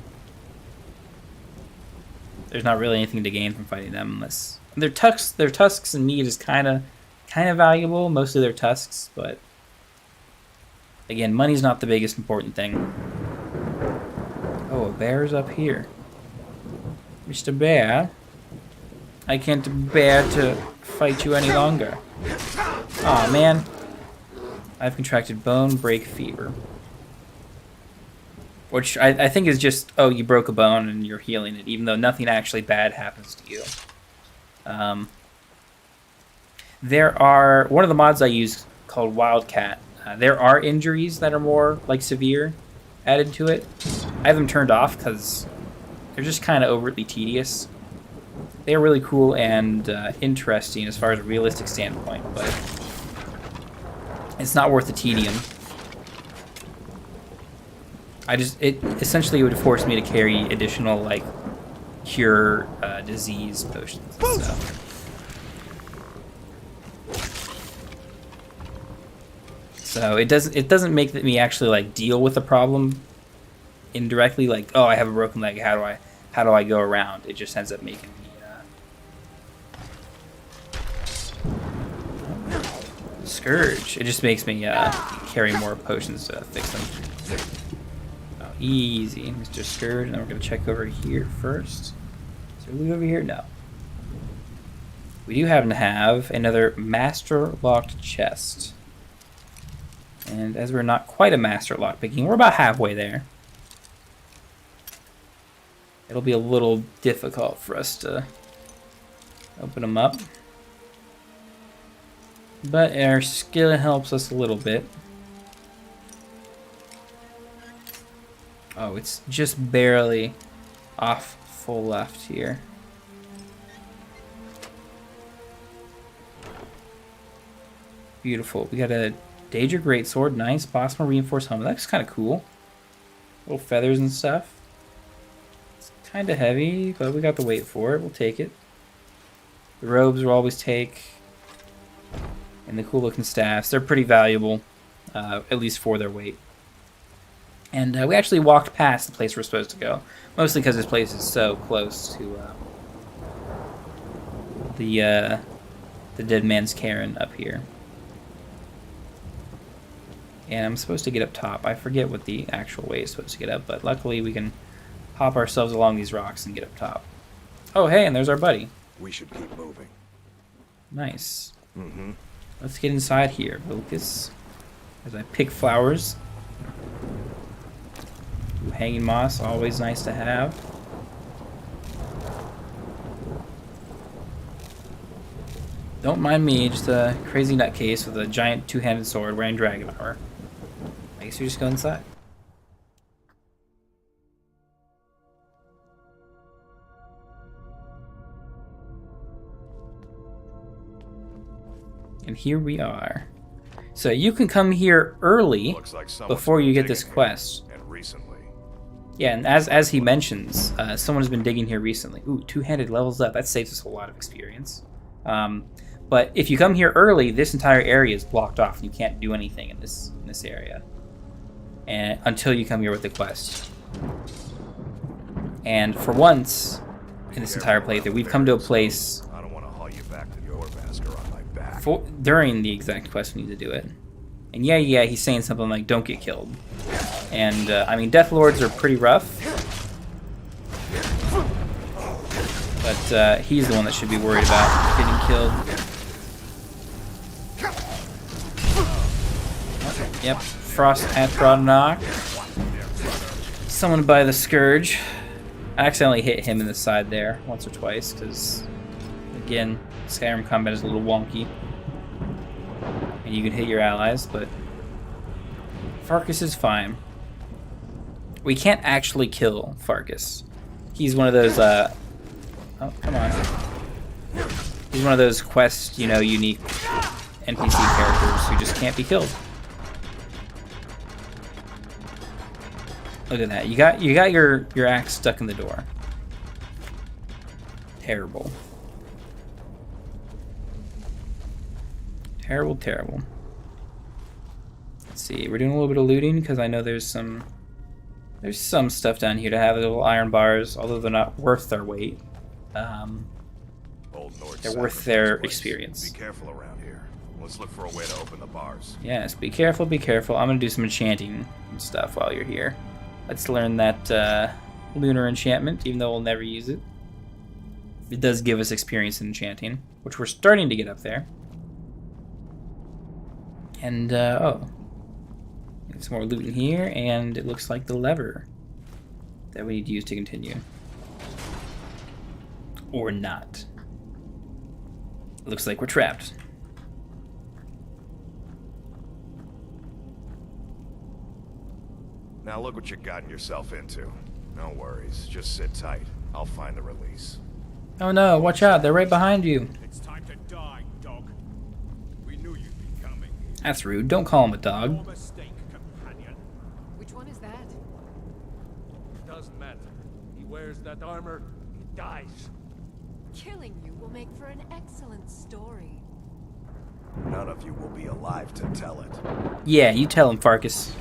There's not really anything to gain from fighting them unless their tusks and meat is kind of valuable. Mostly their tusks, but again, money's not the biggest important thing. Oh, a bear's up here. Mr. Bear, I can't bear to fight you any longer. Aw, man. I've contracted bone break fever. Which I think is just, oh, you broke a bone and you're healing it, even though nothing actually bad happens to you. There are, one of the mods I use called Wildcat, there are injuries that are more, like, severe added to it. I have them turned off because they're just kind of overtly tedious. They're really cool and interesting as far as a realistic standpoint, but it's not worth the tedium. It essentially would force me to carry additional, like, cure disease potions and stuff. So it doesn't make me actually, like, deal with the problem indirectly, like, oh, I have a broken leg, how do I go around? It just ends up making me Scourge. It just makes me carry more potions to fix them. Oh, easy, Mr. Scourge. And then we're gonna check over here first. Is there loot over here? No. We do happen to have another master locked chest. And as we're not quite a master lockpicking, we're about halfway there. It'll be a little difficult for us to open them up. But our skill helps us a little bit. Oh, it's just barely off full left here. Beautiful. We got a Daedra Greatsword, nice. Bosma Reinforced Helmet. That's kind of cool. Little feathers and stuff. It's kind of heavy, but we got the weight for it. We'll take it. The robes we'll always take. And the cool looking staffs. They're pretty valuable, at least for their weight. And we actually walked past the place we're supposed to go. Mostly because this place is so close to the Dead Man's Cairn up here. And I'm supposed to get up top. I forget what the actual way is supposed to get up, but luckily we can hop ourselves along these rocks and get up top. Oh, hey, and there's our buddy. We should keep moving. Nice. Mm-hmm. Let's get inside here, Lucas. As I pick flowers. Ooh, hanging moss, always nice to have. Don't mind me, just a crazy nutcase with a giant two-handed sword wearing dragon armor. I guess you just go inside. And here we are. So you can come here early Looks like someone's before you been get this digging quest. here, and recently. Yeah, and as he mentions, someone has been digging here recently. Ooh, two-handed levels up. That saves us a lot of experience. But if you come here early, this entire area is blocked off, and you can't do anything in this area, and until you come here with the quest. And for once in this entire playthrough, we've come to a place I don't want to haul you back to the ore master on my back. during the exact quest we need to do it. And yeah, he's saying something like, "Don't get killed." And I mean, Death Lords are pretty rough, but he's the one that should be worried about getting killed. Yep, Frost at knock. Summoned by the Scourge. I accidentally hit him in the side there once or twice because, again, Skyrim combat is a little wonky. And you can hit your allies, but Farkas is fine. We can't actually kill Farkas. He's one of those, oh, come on. He's one of those quest, unique NPC characters who just can't be killed. Look at that. You got your axe stuck in the door. Terrible. Terrible, terrible. Let's see. We're doing a little bit of looting because I know there's some stuff down here to have. Little iron bars, although they're not worth their weight. Old Nord They're said worth for their this place, experience. Be careful around here. Let's look for a way to open the bars. Yes, be careful, be careful. I'm gonna do some enchanting and stuff while you're here. Let's learn that lunar enchantment, even though we'll never use it. It does give us experience in enchanting, which we're starting to get up there. And, oh. Get some more loot in here, and it looks like the lever that we need to use to continue. Or not. It looks like we're trapped. Now look what you've gotten yourself into. No worries, just sit tight. I'll find the release. Oh no, watch out, they're right behind you. It's time to die, dog. We knew you'd be coming. That's rude, don't call him a dog. Your mistake, companion. Which one is that? Doesn't matter. He wears that armor, he dies. Killing you will make for an excellent story. None of you will be alive to tell it. Yeah, you tell him, Farkas.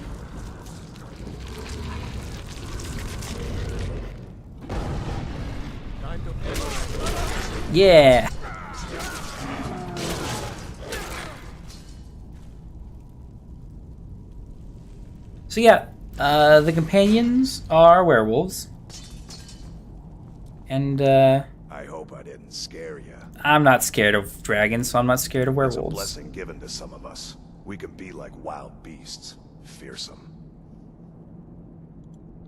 Time to end. Yeah! So yeah, the companions are werewolves. And, I hope I didn't scare you. I'm not scared of dragons, so I'm not scared of It's a werewolves. blessing given to some of us. We can be like wild beasts. Fearsome.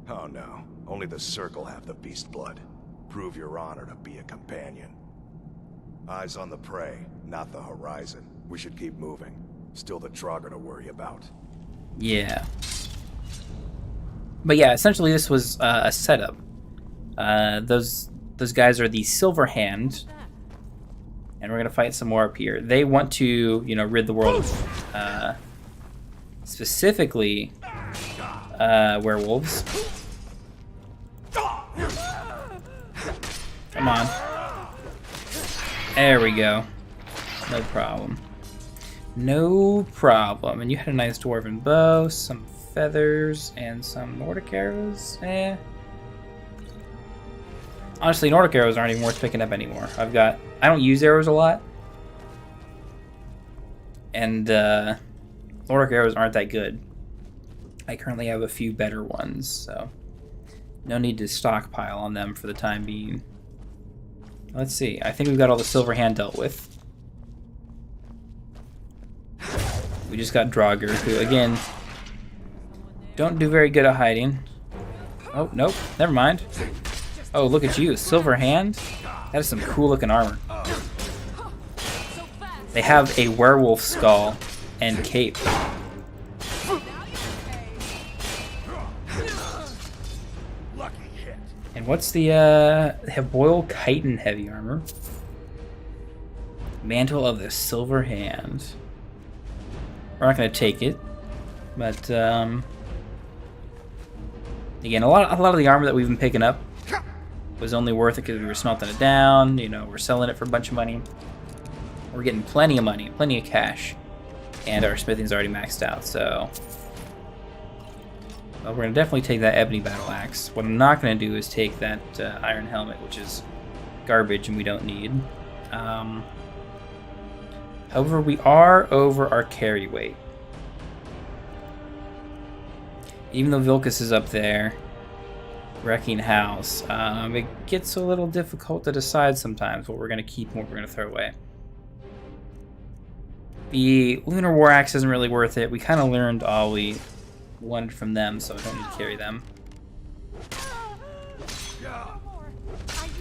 Oh no. Only the Circle have the beast blood. Prove your honor to be a companion. Eyes on the prey, not the horizon. We should keep moving. Still the Draugr to worry about. Yeah. But yeah, essentially this was a setup. Those guys are the Silver Hand, and we're gonna fight some more up here. They want to, rid the world of specifically werewolves. Come on. There we go. No problem. No problem. And you had a nice dwarven bow, some feathers, and some Nordic arrows. Honestly, Nordic arrows aren't even worth picking up anymore. I don't use arrows a lot. And Nordic arrows aren't that good. I currently have a few better ones, so no need to stockpile on them for the time being. Let's see. I think we've got all the Silver Hand dealt with. We just got Draugr, who, again, don't do very good at hiding. Oh, nope. Never mind. Oh, look at you. Silver Hand? That is some cool looking armor. They have a werewolf skull and cape. And what's the, they have Boil Chitin heavy armor. Mantle of the Silver Hand. We're not going to take it. But, again, a lot of the armor that we've been picking up was only worth it because we were smelting it down. You know, we're selling it for a bunch of money. We're getting plenty of money, plenty of cash. And our smithing's already maxed out, so... Well, we're going to definitely take that Ebony Battle Axe. What I'm not going to do is take that Iron Helmet, which is garbage and we don't need. However, we are over our carry weight. Even though Vilcus is up there, wrecking house, it gets a little difficult to decide sometimes what we're going to keep and what we're going to throw away. The Lunar War Axe isn't really worth it. We kind of learned all we wanted from them, so I don't need to carry them.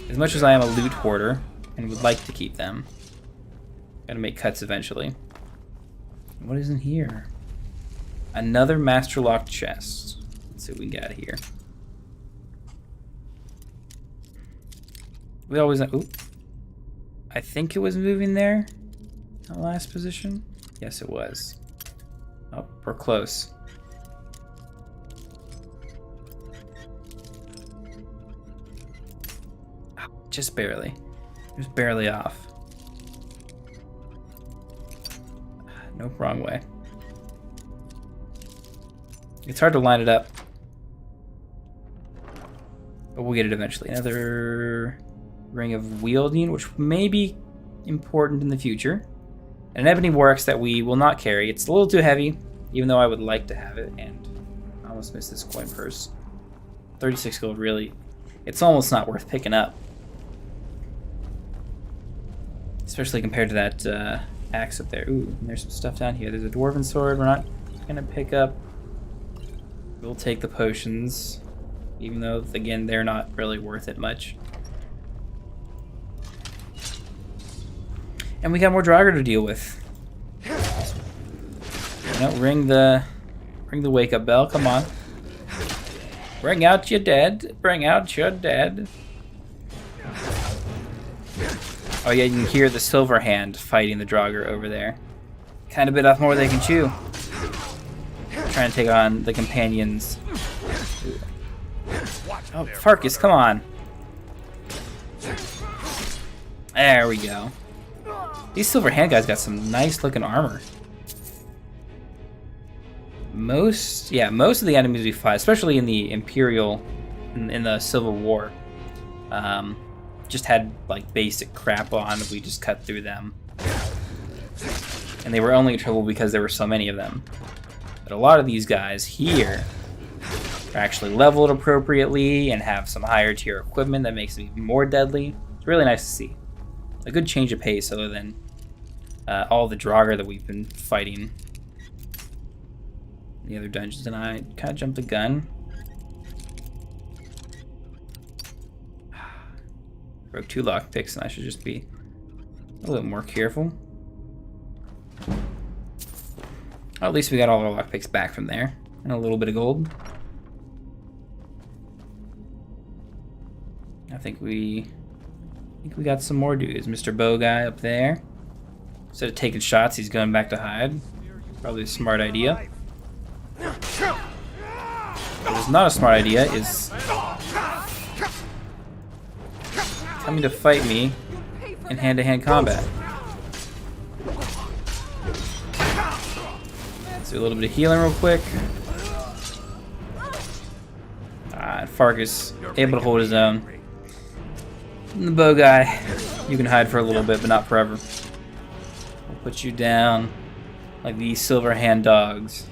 As much as I am a loot hoarder and would like to keep them, gotta make cuts eventually. What is in here? Another Master Lock chest. Let's see what we got here. We always... Oop. I think it was moving there. The last position? Yes, it was. Oh, we're close. Just barely. Just barely off. Nope, wrong way. It's hard to line it up. But we'll get it eventually. Another Ring of Wielding, which may be important in the future. And an Ebony War Axe that we will not carry. It's a little too heavy, even though I would like to have it. And I almost missed this coin purse. 36 gold, really. It's almost not worth picking up. Especially compared to that axe up there. Ooh, and there's some stuff down here. There's a Dwarven Sword we're not going to pick up. We'll take the potions, even though, again, they're not really worth it much. And we got more Draugr to deal with. No, ring the wake-up bell. Come on. Bring out your dead. Bring out your dead. Oh yeah, you can hear the Silver Hand fighting the Draugr over there. Kind of bit off more than they can chew. Trying to take on the companions. Oh, Farkas, come on. There we go. These Silver Hand guys got some nice looking armor. Most of the enemies we fight, especially in the Imperial, in the Civil War, just had like basic crap on. We just cut through them. And they were only in trouble because there were so many of them. But a lot of these guys here are actually leveled appropriately and have some higher tier equipment that makes them even more deadly. It's really nice to see. A good change of pace other than all the Draugr that we've been fighting in the other dungeons. And I kind of jumped the gun. Broke 2 lockpicks, and I should just be a little more careful. Well, at least we got all our lockpicks back from there, and a little bit of gold. I think we got some more dudes. Mr. Bow guy up there. Instead of taking shots, he's going back to hide. Probably a smart idea. What is not a smart idea is coming to fight me in hand-to-hand combat. Let's do a little bit of healing real quick. And Farkas able to hold his own. And the bow guy, you can hide for a little bit, but not forever. We'll put you down like these Silver Hand dogs.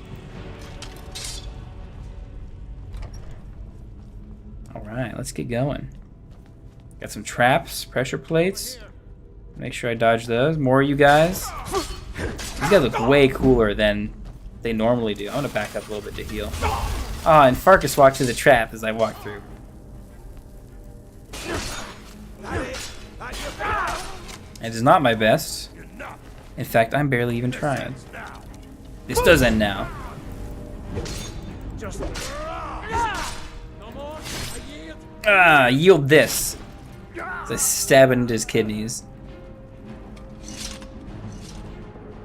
Alright, let's get going. Got some traps, pressure plates. Make sure I dodge those. More of you guys. These guys look way cooler than they normally do. I'm gonna back up a little bit to heal. Oh, and Farkas walked through the trap as I walked through. It is not my best. In fact, I'm barely even trying. This does end now. Just... No more. I yield. Ah, yield this. As I stab into his kidneys.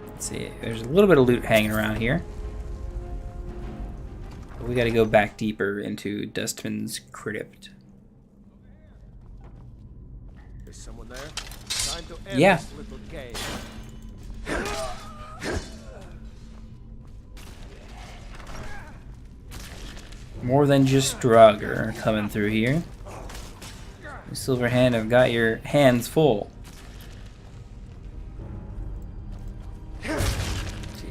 Let's see, there's a little bit of loot hanging around here. But we gotta go back deeper into Dustman's crypt. Is someone there? Time to end Yeah. this little game. More than just Draugr coming through here. The Silverhand have got your hands full. See,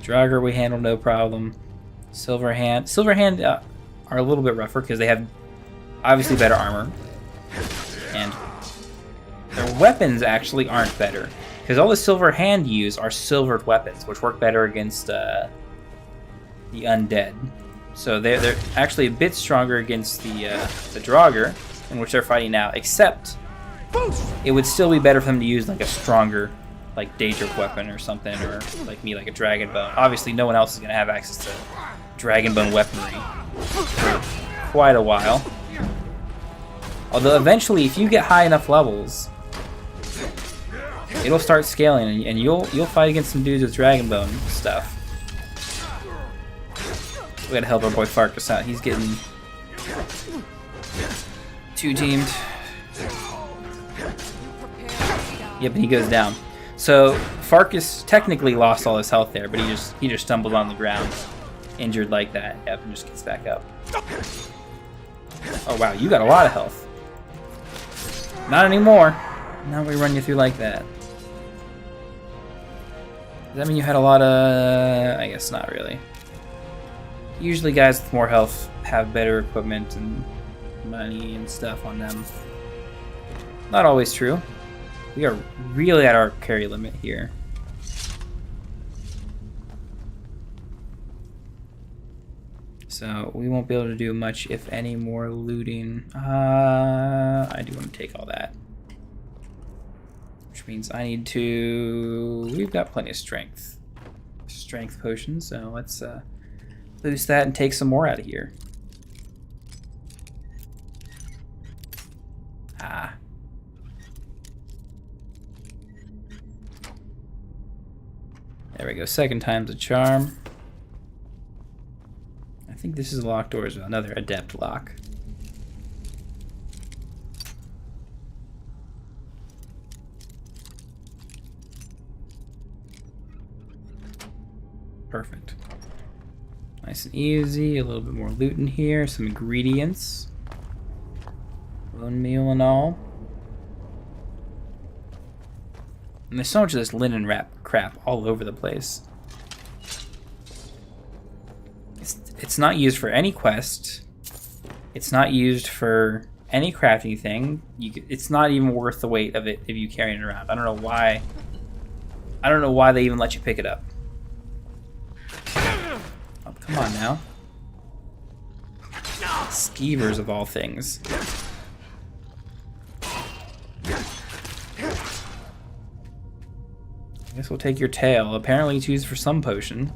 Draugr we handle no problem. Silverhand are a little bit rougher because they have obviously better armor. And their weapons actually aren't better. Because all the Silverhand use are silvered weapons, which work better against the undead. So they're actually a bit stronger against the Draugr, in which they're fighting now, except it would still be better for them to use like a stronger, like Daedric weapon or something, or like me, like a Dragonbone. Obviously, no one else is going to have access to Dragonbone weaponry for quite a while. Although eventually, if you get high enough levels, it'll start scaling, and you'll fight against some dudes with Dragonbone stuff. We gotta help our boy Farkas out. He's getting two-teamed. Yep, and he goes down. So Farkas technically lost all his health there, but he just stumbled on the ground, injured like that. Yep, and just gets back up. Oh wow, you got a lot of health. Not anymore. Now we run you through like that. Does that mean you had a lot of... I guess not really. Usually guys with more health have better equipment and money and stuff on them. Not always true. We are really at our carry limit here. So we won't be able to do much, if any, more looting. I do want to take all that. Which means I need to... We've got plenty of strength. Strength potions, so let's lose that and take some more out of here. Ah. There we go, second time's a charm. I think this is a locked door as well, another adept lock. Perfect. Nice and easy, a little bit more loot in here, some ingredients. Bone meal and all. And there's so much of this linen wrap crap all over the place. It's not used for any quest. It's not used for any crafting thing. It's not even worth the weight of it if you carry it around. I don't know why. I don't know why they even let you pick it up. Oh, come on now. Skeevers of all things. I guess we'll take your tail. Apparently it's used for some potion.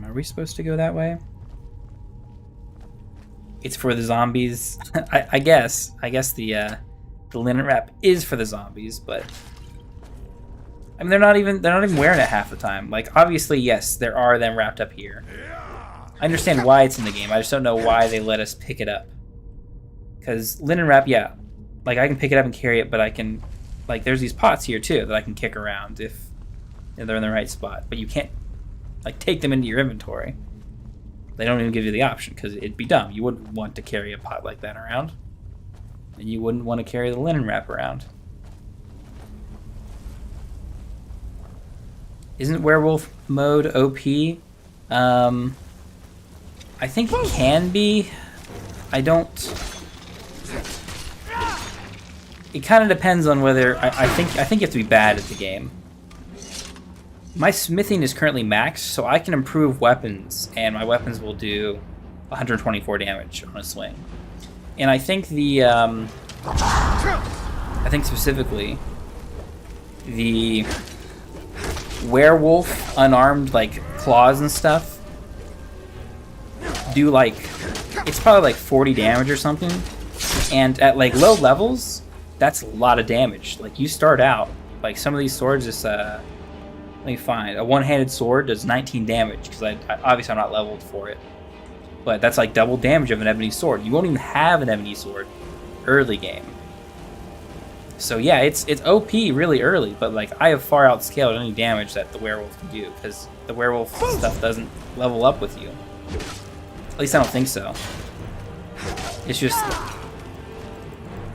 Are we supposed to go that way? It's for the zombies. I guess the linen wrap is for the zombies, but I mean they're not even wearing it half the time. Like obviously, yes, there are them wrapped up here. I understand why it's in the game. I just don't know why they let us pick it up. Because linen wrap, yeah, like I can pick it up and carry it, but I can, like, there's these pots here too that I can kick around if they're in the right spot. But you can't, like, take them into your inventory. They don't even give you the option because it'd be dumb. You wouldn't want to carry a pot like that around, and you wouldn't want to carry the linen wrap around. Isn't werewolf mode OP? I think it can be. I don't. It kind of depends on whether I think you have to be bad at the game. My smithing is currently maxed, so I can improve weapons, and my weapons will do 124 damage on a swing. And I think the I think specifically the werewolf unarmed like claws and stuff do like, it's probably like 40 damage or something, and at like low levels that's a lot of damage. Like you start out like some of these swords, just let me find, a one-handed sword does 19 damage because I obviously I'm not leveled for it, but that's like double damage of an ebony sword. You won't even have an ebony sword early game. So yeah, it's OP really early, but like I have far outscaled any damage that the werewolf can do because the werewolf stuff doesn't level up with you. At least I don't think so. It's just,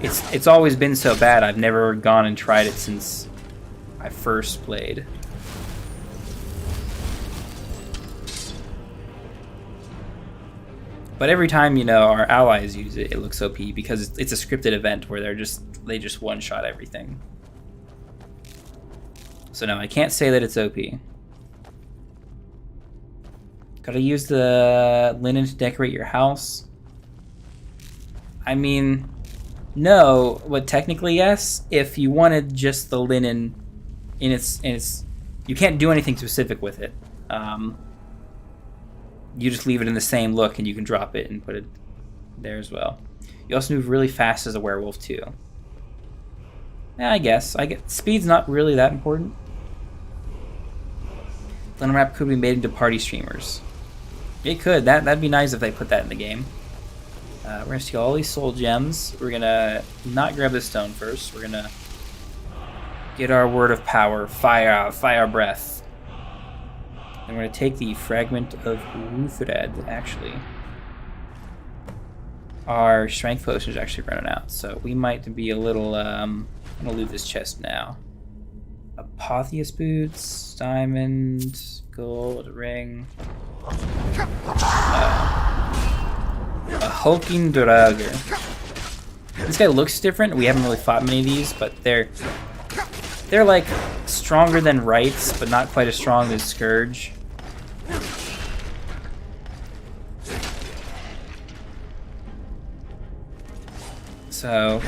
it's always been so bad. I've never gone and tried it since I first played. But every time, you know, our allies use it, it looks OP because it's a scripted event where they just one-shot everything. So no, I can't say that it's OP. Gotta use the linen to decorate your house. I mean, no, but technically yes. If you wanted just the linen in its, you can't do anything specific with it. You just leave it in the same look and you can drop it and put it there as well. You also move really fast as a werewolf too. Yeah, I guess. Speed's not really that important. Linen wrap could be made into party streamers. It could. That'd be nice if they put that in the game. We're gonna steal all these soul gems. We're gonna not grab the stone first. We're gonna get our word of power, fire breath. And we're gonna take the fragment of Wuthred, actually. Our strength potion is actually running out, so we might be a little, I'm gonna loot this chest now. Apotheus boots, diamond, gold, ring. A hulking Draugr. This guy looks different. We haven't really fought many of these, but they're like stronger than Rites, but not quite as strong as Scourge. So,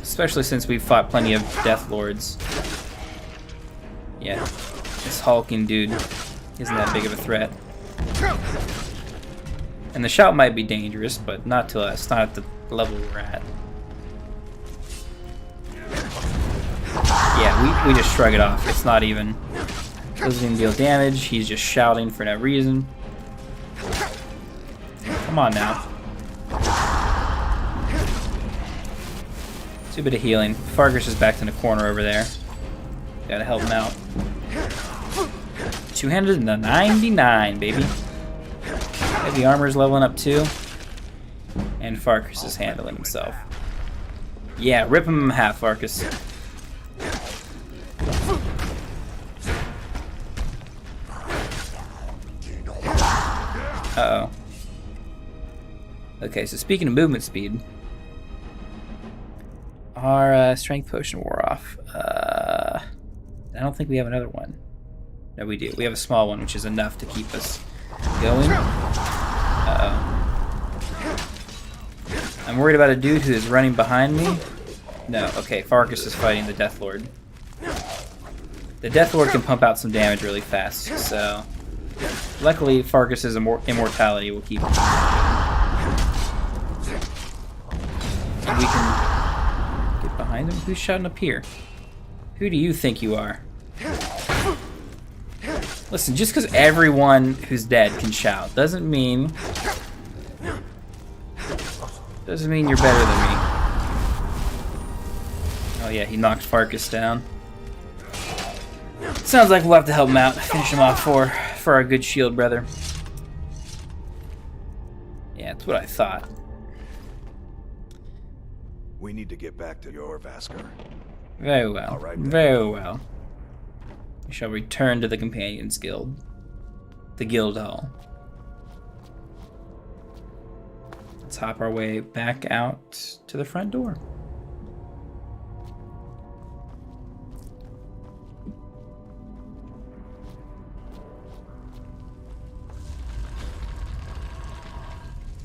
especially since we've fought plenty of Death Lords. Yeah, this hulking dude isn't that big of a threat. And the shout might be dangerous, but not to us, not at the level we're at. Yeah, we just shrug it off. It's not even, doesn't even deal damage. He's just shouting for no reason. Come on now. Do a bit of healing. Fargus is back in the corner over there. Gotta help him out. 299, baby. Heavy armor's leveling up too. And Farkas is handling himself. Yeah, rip him in half, Farkas. Uh-oh. Okay, so speaking of movement speed, our strength potion wore off. I don't think we have another one. No, we do. We have a small one, which is enough to keep us going. Uh-oh. I'm worried about a dude who is running behind me. No, okay, Farkas is fighting the Death Lord. The Death Lord can pump out some damage really fast, so luckily Farkas' immortality will keep him. And we can get behind him. Who's shouting up here? Who do you think you are? Listen, just because everyone who's dead can shout doesn't mean you're better than me. Oh yeah, he knocked Farkas down. Sounds like we'll have to help him out, finish him off for our good shield brother. Yeah, that's what I thought. We need to get back to your Vasker. Very well. All right, then. Very well. We shall return to the Companions Guild. The Guild Hall. Let's hop our way back out to the front door.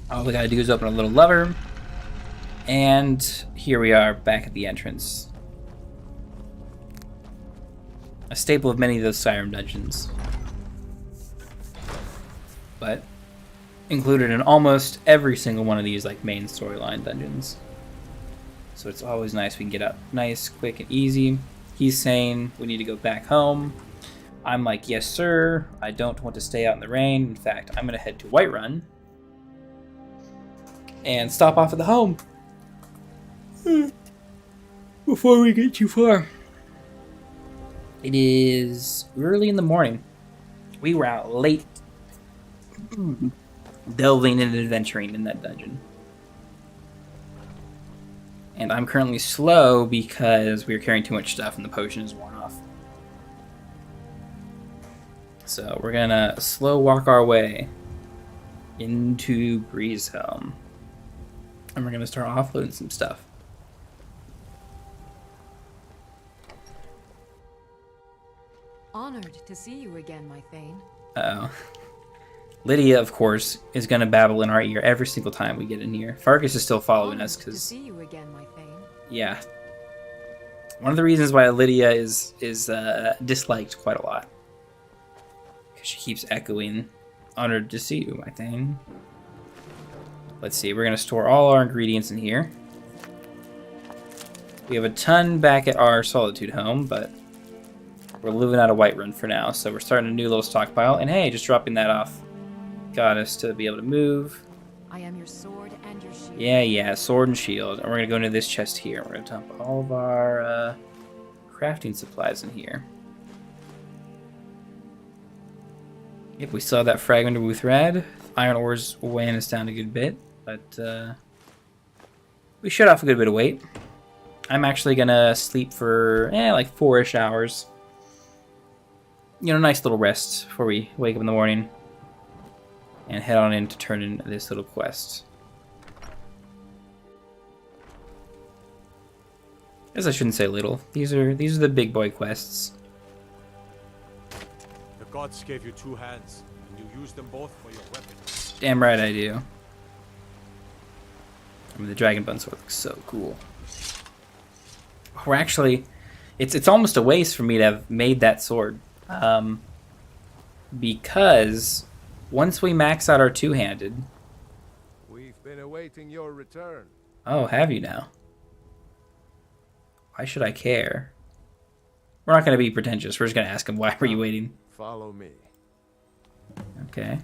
All we gotta do is open a little lever, And here we are back at the entrance. A staple of many of those Skyrim dungeons. But included in almost every single one of these like main storyline dungeons. So it's always nice we can get up nice, quick, and easy. He's saying we need to go back home. I'm like, yes sir, I don't want to stay out in the rain. In fact, I'm gonna head to Whiterun and stop off at the home before we get too far. It is early in the morning. We were out late delving and adventuring in that dungeon. And I'm currently slow because we were carrying too much stuff and the potion is worn off. So we're gonna slow walk our way into Breezehelm. And we're gonna start offloading some stuff. Honored to see you again, my Thane. Uh-oh. Lydia, of course, is going to babble in our ear every single time we get in here. Farkas is still following us To because, see you again, my Thane. yeah. One of the reasons why Lydia is disliked quite a lot. Because she keeps echoing, honored to see you, my thing. Let's see, we're going to store all our ingredients in here. We have a ton back at our Solitude home, but we're living out of Whiterun for now, so we're starting a new little stockpile. And hey, just dropping that off got us to be able to move. I am your sword and your shield. Yeah, sword and shield. And we're going to go into this chest here. We're going to dump all of our crafting supplies in here. Yep, we still have that fragment of Wuthred. Iron ore's weighing us down a good bit, but we should have a good bit of weight. I'm actually going to sleep for like 4-ish hours. You know, nice little rest before we wake up in the morning. And head on in to turn in this little quest. I guess I shouldn't say little. These are the big boy quests. The gods gave you 2 hands, and you used them both for your weapons. Damn right I do. I mean, the dragon bone sword looks so cool. We're actually, it's almost a waste for me to have made that sword, because once we max out our two-handed. We've been awaiting your return. Oh, have you now? Why should I care? We're not going to be pretentious. We're just going to ask him, why were you waiting? Follow me. Okay.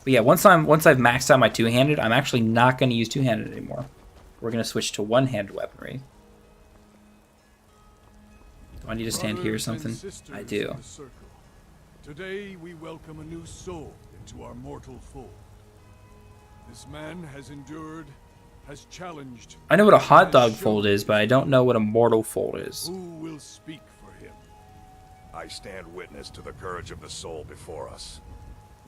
But yeah, once I've maxed out my two-handed, I'm actually not going to use two-handed anymore. We're going to switch to one-handed weaponry. Do I need to stand here or something? I do. Today we welcome a new soul into our mortal fold. This man has endured, has challenged. I know what a hot dog fold is, but I don't know what a mortal fold is. Who will speak for him? I stand witness to the courage of the soul before us.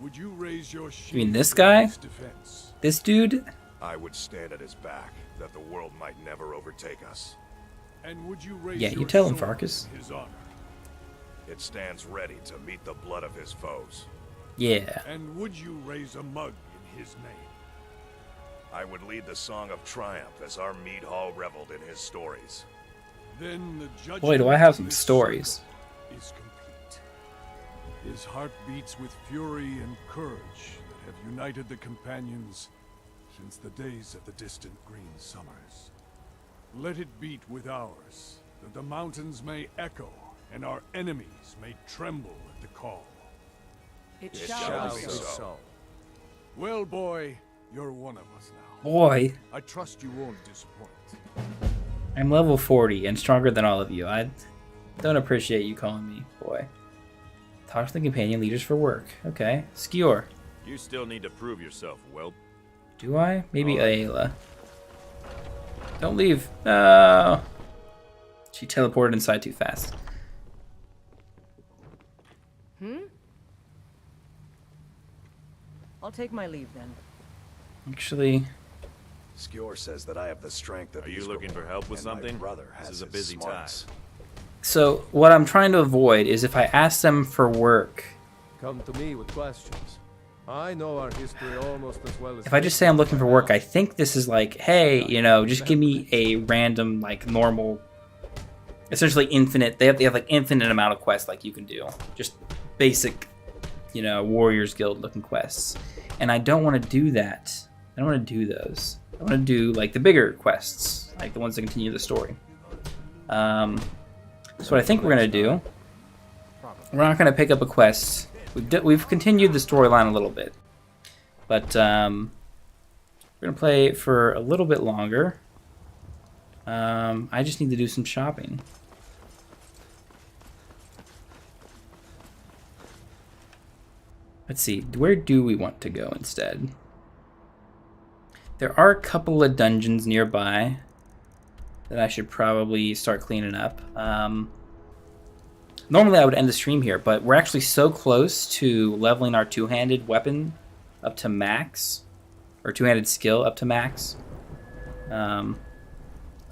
Would you raise your shield? You mean this guy? Defense? This dude? I would stand at his back, that the world might never overtake us. And would you raise Yeah, you your tell him, sword Farkas. in his honor? It stands ready to meet the blood of his foes. Yeah. And would you raise a mug in his name? I would lead the song of triumph as our mead hall reveled in his stories. Then the judgment Boy, do I have of some this stories. circle is complete. His heart beats with fury and courage that have united the companions since the days of the distant green summers. Let it beat with ours, that the mountains may echo and our enemies may tremble at the call. It shall shall be be so. so. Well, boy, you're one of us now. Boy, I trust you won't disappoint. I'm level 40 and stronger than all of you. I don't appreciate you calling me boy. Talk to the companion leaders for work. Okay. Skewer. You still need to prove yourself, whelp. Do I? Maybe Ayla. Don't leave. No. She teleported inside too fast. I'll take my leave then. Actually, Skjor says that I have the strength of Are you Ysgramor, looking for help with and my something? brother This has is a his busy smarts. so what I'm trying to avoid is if I ask them for work, come to me with questions. I know our history almost as well as... If I just say I'm looking for work, I think this is like, hey, you know, just give me a random, like, normal, essentially infinite, they have like infinite amount of quests like you can do. Just basic, you know, Warriors Guild looking quests. And I don't want to do that. I don't want to do those. I want to do, like, the bigger quests, like the ones that continue the story. So what I think we're going to do, we're not going to pick up a quest. We've continued the storyline a little bit, but we're gonna play it for a little bit longer. I just need to do some shopping. Let's see, where do we want to go instead? There are a couple of dungeons nearby that I should probably start cleaning up. Normally I would end the stream here, but we're actually so close to leveling our two-handed weapon up to max, or two-handed skill up to max. Oh,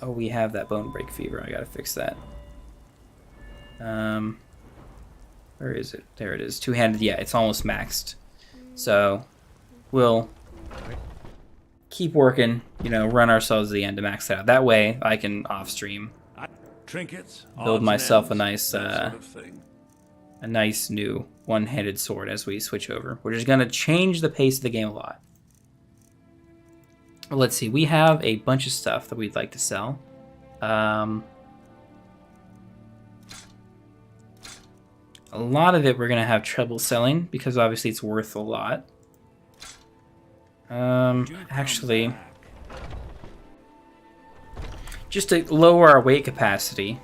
we have that bone break fever. I gotta fix that. Where is it? There it is. Two-handed. Yeah, it's almost maxed. So we'll keep working. You know, run ourselves to the end to max it out. That way, I can off-stream. Trinkets, Build myself a nice, a nice new one-handed sword as we switch over, which is going to change the pace of the game a lot. Well, let's see. We have a bunch of stuff that we'd like to sell. A lot of it we're going to have trouble selling because obviously it's worth a lot. Actually, just to lower our weight capacity.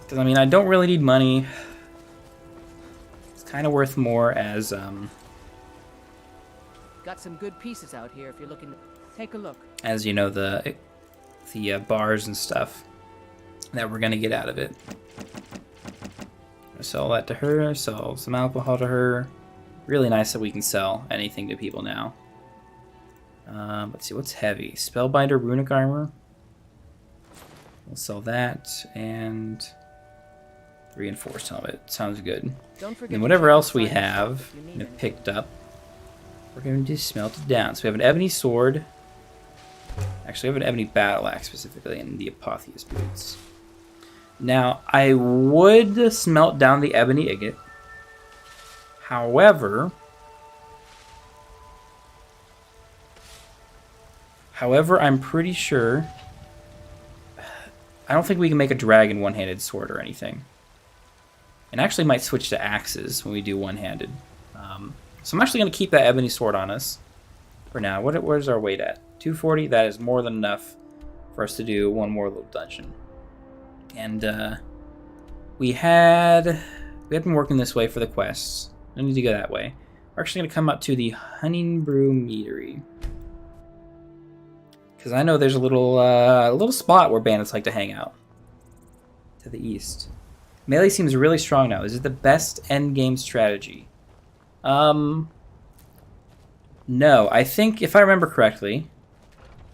Because, I mean, I don't really need money. It's kind of worth more as, Got some good pieces out here if you're looking. Take a look. as, you know, the bars and stuff that we're going to get out of it. Sell that to her, sell some alcohol to her. Really nice that we can sell anything to people now. Let's see, what's heavy? Spellbinder runic armor. We'll sell that, and reinforced helmet. Sounds good. And whatever else we have picked up, we're going to smelt it down. So we have an ebony sword. Actually, we have an ebony battle axe specifically, and the Apotheus boots. Now, I would smelt down the ebony agate. However, I'm pretty sure... I don't think we can make a dragon one-handed sword or anything. And actually might switch to axes when we do one-handed. So I'm actually going to keep that ebony sword on us for now. What is our weight at? 240? That is more than enough for us to do one more little dungeon. And we had been working this way for the quests. No need to go that way. We're actually going to come up to the Honningbrew Meadery. Because I know there's a little spot where bandits like to hang out. To the east. Melee seems really strong now. Is it the best endgame strategy? No. I think, if I remember correctly,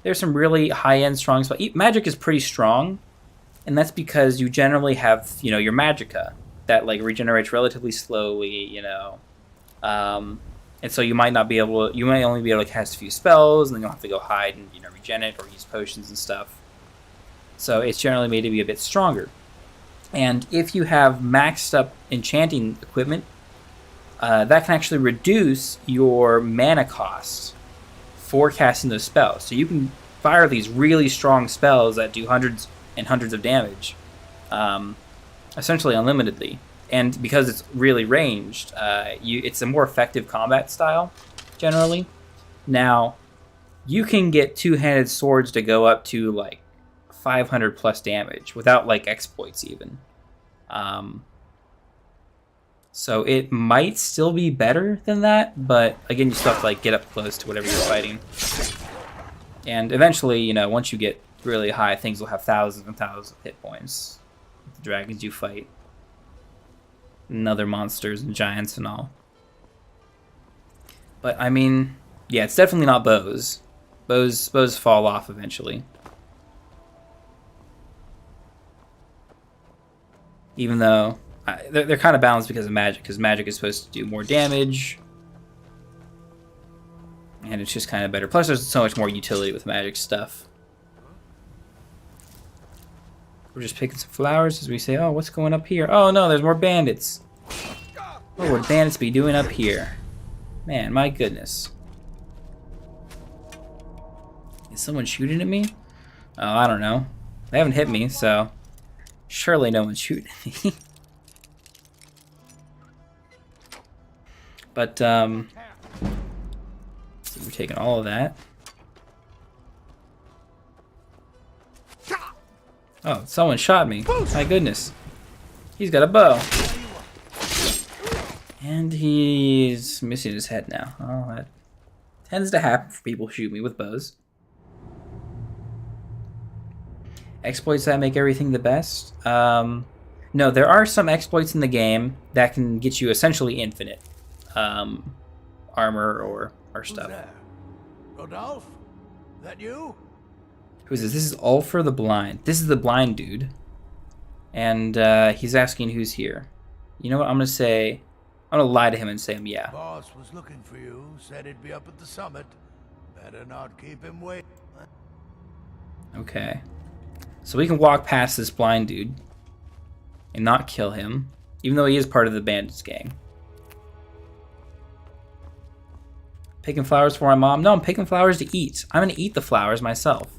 there's some really high-end strong spots. Magic is pretty strong, and that's because you generally have, you know, your magicka that, like, regenerates relatively slowly, you know. And so you might not be able to, you might only be able to cast a few spells, and then you'll have to go hide and, you know, regen it or use potions and stuff. So it's generally made to be a bit stronger. And if you have maxed up enchanting equipment, that can actually reduce your mana cost for casting those spells. So you can fire these really strong spells that do hundreds and hundreds of damage, essentially unlimitedly. And because it's really ranged, it's a more effective combat style, generally. Now, you can get two-handed swords to go up to, like, 500 plus damage without, like, exploits even. So it might still be better than that, but, again, you still have to, like, get up close to whatever you're fighting. And eventually, you know, once you get really high, things will have thousands and thousands of hit points. The dragons you fight. And other monsters and giants and all. But, I mean, yeah, it's definitely not bows. Bows fall off eventually. Even though they're kind of balanced because of magic, because magic is supposed to do more damage. And it's just kind of better. Plus, there's so much more utility with magic stuff. We're just picking some flowers as we say, oh, what's going up here? Oh, no, there's more bandits. What would bandits be doing up here? Man, my goodness. Is someone shooting at me? Oh, I don't know. They haven't hit me, so surely no one's shooting at me. But, so we're taking all of that. Oh, someone shot me. My goodness. He's got a bow. And he's missing his head now. Oh, that tends to happen for people who shoot me with bows. Exploits that make everything the best? No, there are some exploits in the game that can get you essentially infinite armor or stuff. Who's there? Rodolphe? That you? Who's this? This is Ulfur the Blind. This is the blind dude. And he's asking who's here. You know what? I'm going to lie to him and say yeah. Boss was looking for you. Said he'd be up at the summit. Better not keep him waiting. Okay. So we can walk past this blind dude and not kill him, even though he is part of the bandits gang. Picking flowers for my mom? No, I'm picking flowers to eat. I'm going to eat the flowers myself.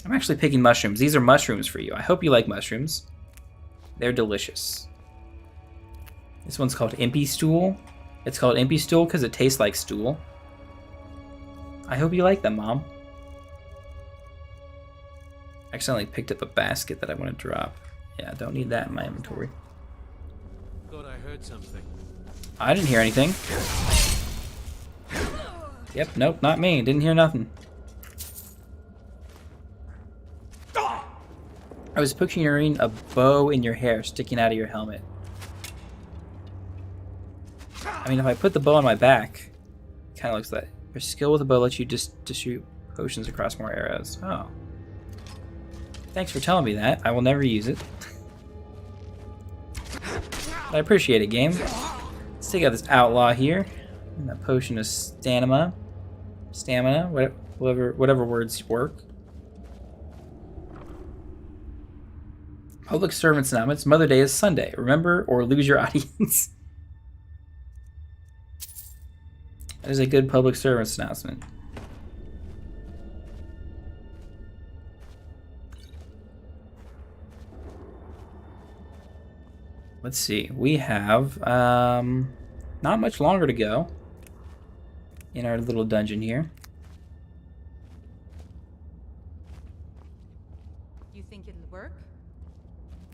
I'm actually picking mushrooms. These are mushrooms for you. I hope you like mushrooms. They're delicious. This one's called Impy Stool. It's called Impy Stool because it tastes like stool. I hope you like them, Mom. I accidentally picked up a basket that I want to drop. Yeah, I don't need that in my inventory. Thought I heard something. I didn't hear anything. Yep, nope, not me. Didn't hear nothing. I was picturing a bow in your hair sticking out of your helmet. I mean, if I put the bow on my back, it kind of looks like your skill with a bow lets you just distribute potions across more arrows. Oh. Thanks for telling me that. I will never use it. I appreciate it, game. Let's take out this outlaw here. And that potion of stamina. Whatever words work. Public servants announcements. Mother Day is Sunday. Remember or lose your audience. That is a good public servants announcement. Let's see. We have not much longer to go in our little dungeon here. You think it'll work?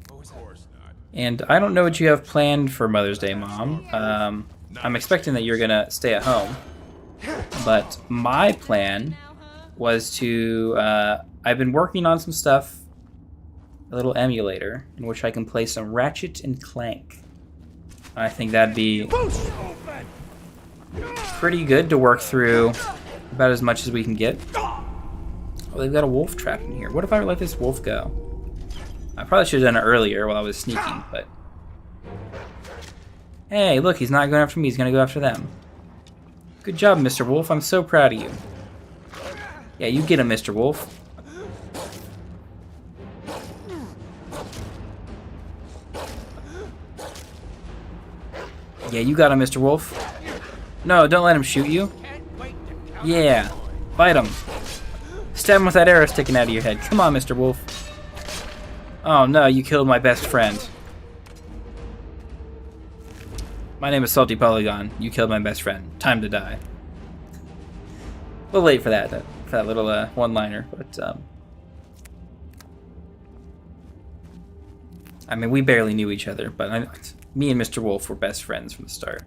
Of course not. And I don't know what you have planned for Mother's Day, Mom. I'm expecting that you're gonna stay at home. But my plan was to... I've been working on some stuff. A little emulator in which I can play some Ratchet and Clank. I think that'd be pretty good to work through about as much as we can get. Oh, they've got a wolf trap in here. What if I let this wolf go? I probably should have done it earlier while I was sneaking, but... Hey, look, he's not going after me. He's going to go after them. Good job, Mr. Wolf. I'm so proud of you. Yeah, you get him, Mr. Wolf. Yeah, you got him, Mr. Wolf. No, don't let him shoot you. Yeah, bite him. Stab him with that arrow sticking out of your head. Come on, Mr. Wolf. Oh no, you killed my best friend. My name is Salty Polygon. You killed my best friend. Time to die. A little late for that little one-liner, but I mean, we barely knew each other, but me and Mr. Wolf were best friends from the start.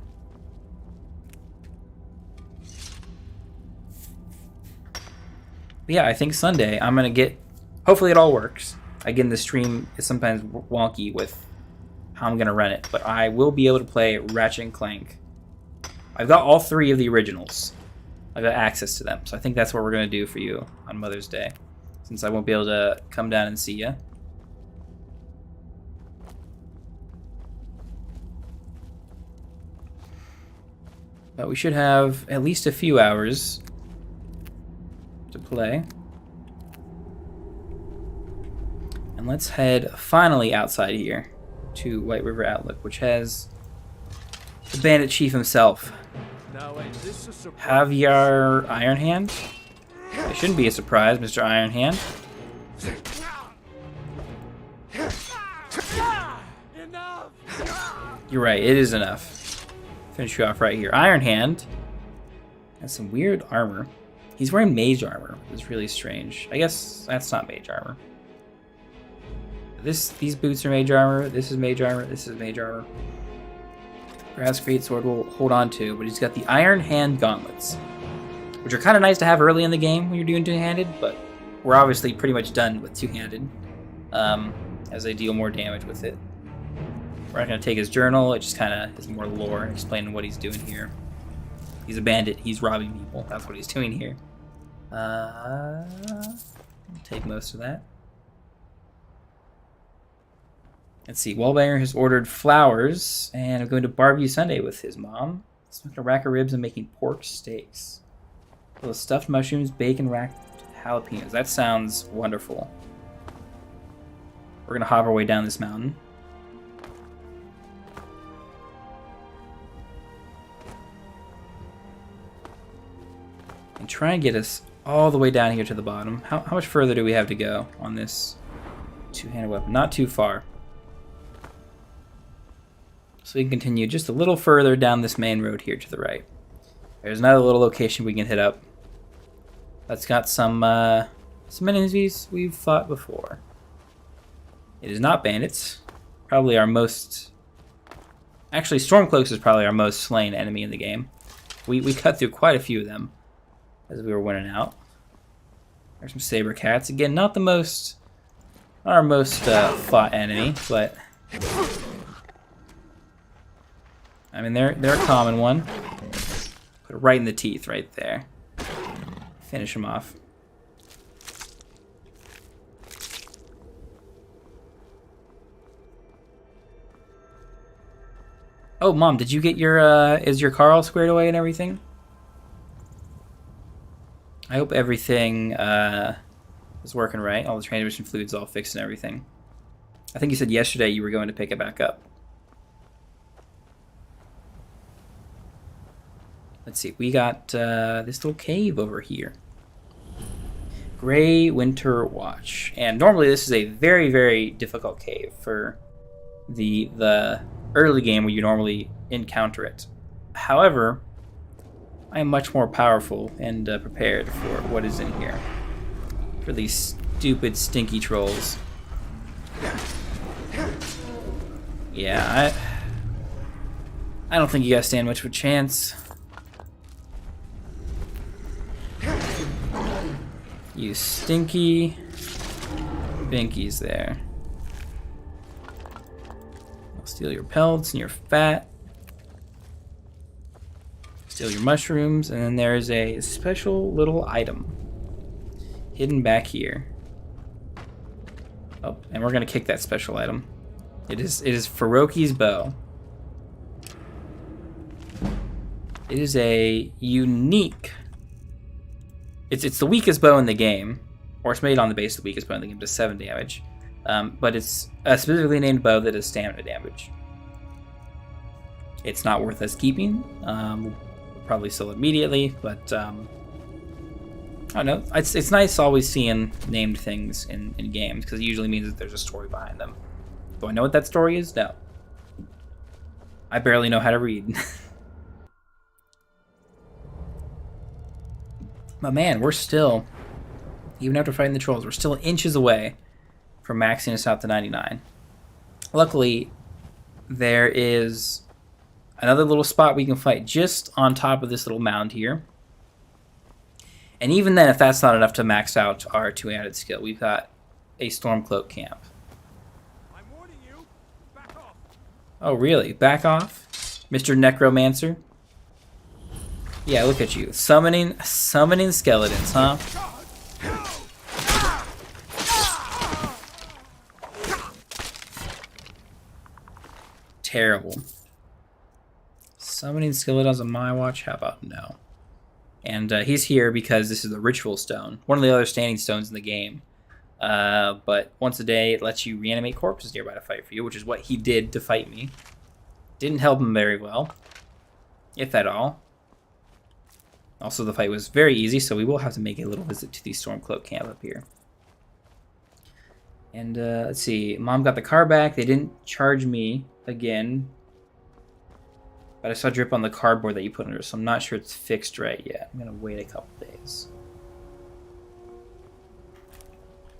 But yeah, I think Sunday I'm gonna get. Hopefully, it all works. Again, the stream is sometimes wonky with how I'm gonna run it, but I will be able to play Ratchet and Clank. I've got all 3 of the originals. I've got access to them, so I think that's what we're gonna do for you on Mother's Day, since I won't be able to come down and see you. But we should have at least a few hours to play. And let's head finally outside here to White River Outlook, which has the bandit chief himself, Now, ain't this a surprise? Javier Ironhand. It shouldn't be a surprise, Mr. Ironhand. You're right, it is enough. Finish you off right here. Ironhand has some weird armor. He's wearing mage armor. It's really strange. I guess that's not mage armor. These boots are mage armor. This is mage armor. This is mage armor. Grass Greatsword will hold on to, but he's got the Iron Hand gauntlets, which are kind of nice to have early in the game when you're doing two-handed, but we're obviously pretty much done with two-handed, as they deal more damage with it. We're not going to take his journal. It just kind of is more lore explaining what he's doing here. He's a bandit. He's robbing people. That's what he's doing here. I'll take most of that. Let's see. Wallbanger has ordered flowers, and I'm going to barbecue Sunday with his mom. Smoking a rack of ribs and making pork steaks. With stuffed mushrooms, bacon, racked jalapenos. That sounds wonderful. We're going to hop our way down this mountain. And try and get us all the way down here to the bottom. How much further do we have to go on this two-handed weapon? Not too far. So we can continue just a little further down this main road here to the right. There's another little location we can hit up. That's got some enemies we've fought before. It is not bandits. Probably our most... Actually, Stormcloaks is probably our most slain enemy in the game. We cut through quite a few of them as we were winning out. There's some saber cats. Again, not our most fought enemy, but I mean they're a common one. Put it right in the teeth, right there. Finish him off. Oh, Mom, did you get your is your car all squared away and everything? I hope everything is working right. All the transmission fluid's all fixed and everything. I think you said yesterday you were going to pick it back up. Let's see. We got this little cave over here. Gray Winter Watch. And normally this is a very, very difficult cave for the early game where you normally encounter it. However, I am much more powerful and prepared for what is in here. For these stupid, stinky trolls. Yeah, I don't think you guys stand much of a chance. You stinky binkies there. I'll steal your pelts and your fat. Steal your mushrooms, and then there's a special little item hidden back here. Oh, and we're gonna kick that special item. It is Feroki's bow. It is a unique. It's the weakest bow in the game, or it's made on the base of the weakest bow in the game, does 7 damage. But it's a specifically named bow that does stamina damage. It's not worth us keeping. We'll probably sell it immediately, but I don't know. It's nice always seeing named things in games, because it usually means that there's a story behind them. Do I know what that story is? No. I barely know how to read. But man, we're still, even after fighting the trolls, we're still inches away from maxing us out to 99. Luckily, there is another little spot we can fight just on top of this little mound here. And even then, if that's not enough to max out our two-handed skill, we've got a Stormcloak camp. I'm warning you. Back off. Oh, really? Back off? Mr. Necromancer? Yeah, look at you. Summoning skeletons, huh? Terrible. Summoning skeletons on my watch? How about no? And he's here because this is the ritual stone, one of the other standing stones in the game. But once a day, it lets you reanimate corpses nearby to fight for you, which is what he did to fight me. Didn't help him very well, if at all. Also, the fight was very easy, so we will have to make a little visit to the Stormcloak camp up here. And let's see, Mom got the car back. They didn't charge me again, but I saw drip on the cardboard that you put under, so I'm not sure it's fixed right yet. I'm gonna wait a couple days.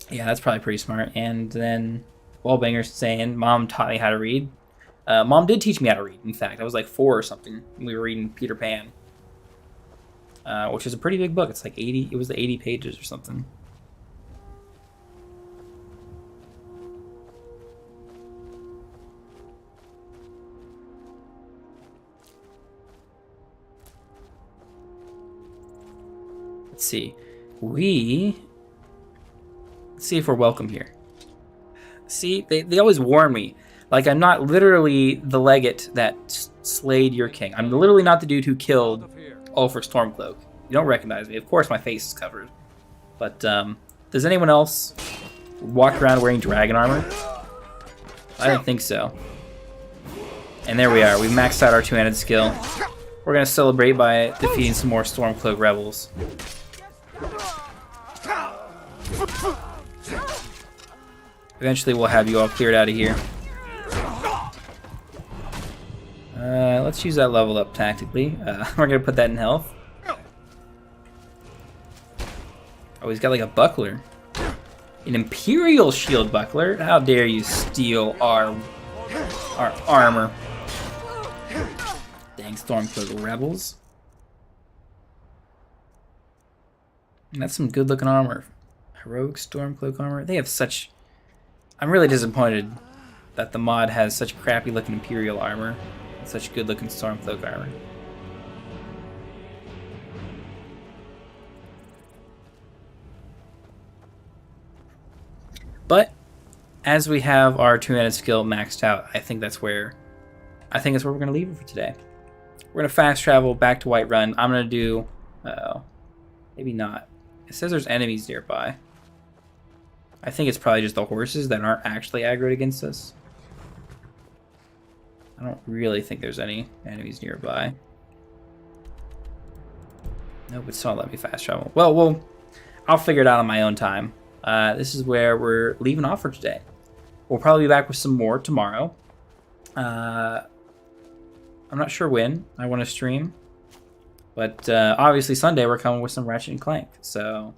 Yeah, that's probably pretty smart. And then Wallbanger's saying, Mom taught me how to read. Mom did teach me how to read, in fact. I was like 4 or something when we were reading Peter Pan. Which is a pretty big book. It's like 80, it was 80 pages or something. Let's see. Let's see if we're welcome here. See, they always warn me. Like, I'm not literally the legate that slayed your king. I'm literally not the dude who killed Ulfric Stormcloak. You don't recognize me. Of course my face is covered. But, does anyone else walk around wearing dragon armor? I don't think so. And there we are. We maxed out our two-handed skill. We're going to celebrate by defeating some more Stormcloak rebels. Eventually we'll have you all cleared out of here. Let's use that level up tactically. We're going to put that in health. Oh, he's got like a buckler. An Imperial shield buckler? How dare you steal our armor. Dang Stormcloak rebels. And that's some good looking armor. Heroic Stormcloak armor. They have such... I'm really disappointed that the mod has such crappy looking Imperial armor and such good looking Stormcloak armor. But as we have our two-handed skill maxed out, I think that's where we're gonna leave it for today. We're gonna fast travel back to Whiterun. I'm gonna do maybe not. It says there's enemies nearby. I think it's probably just the horses that aren't actually aggroed against us. I don't really think there's any enemies nearby. Nope, it's not let me fast travel. Well, I'll figure it out on my own time. This is where we're leaving off for today. We'll probably be back with some more tomorrow. I'm not sure when I want to stream. But obviously Sunday we're coming with some Ratchet and Clank. So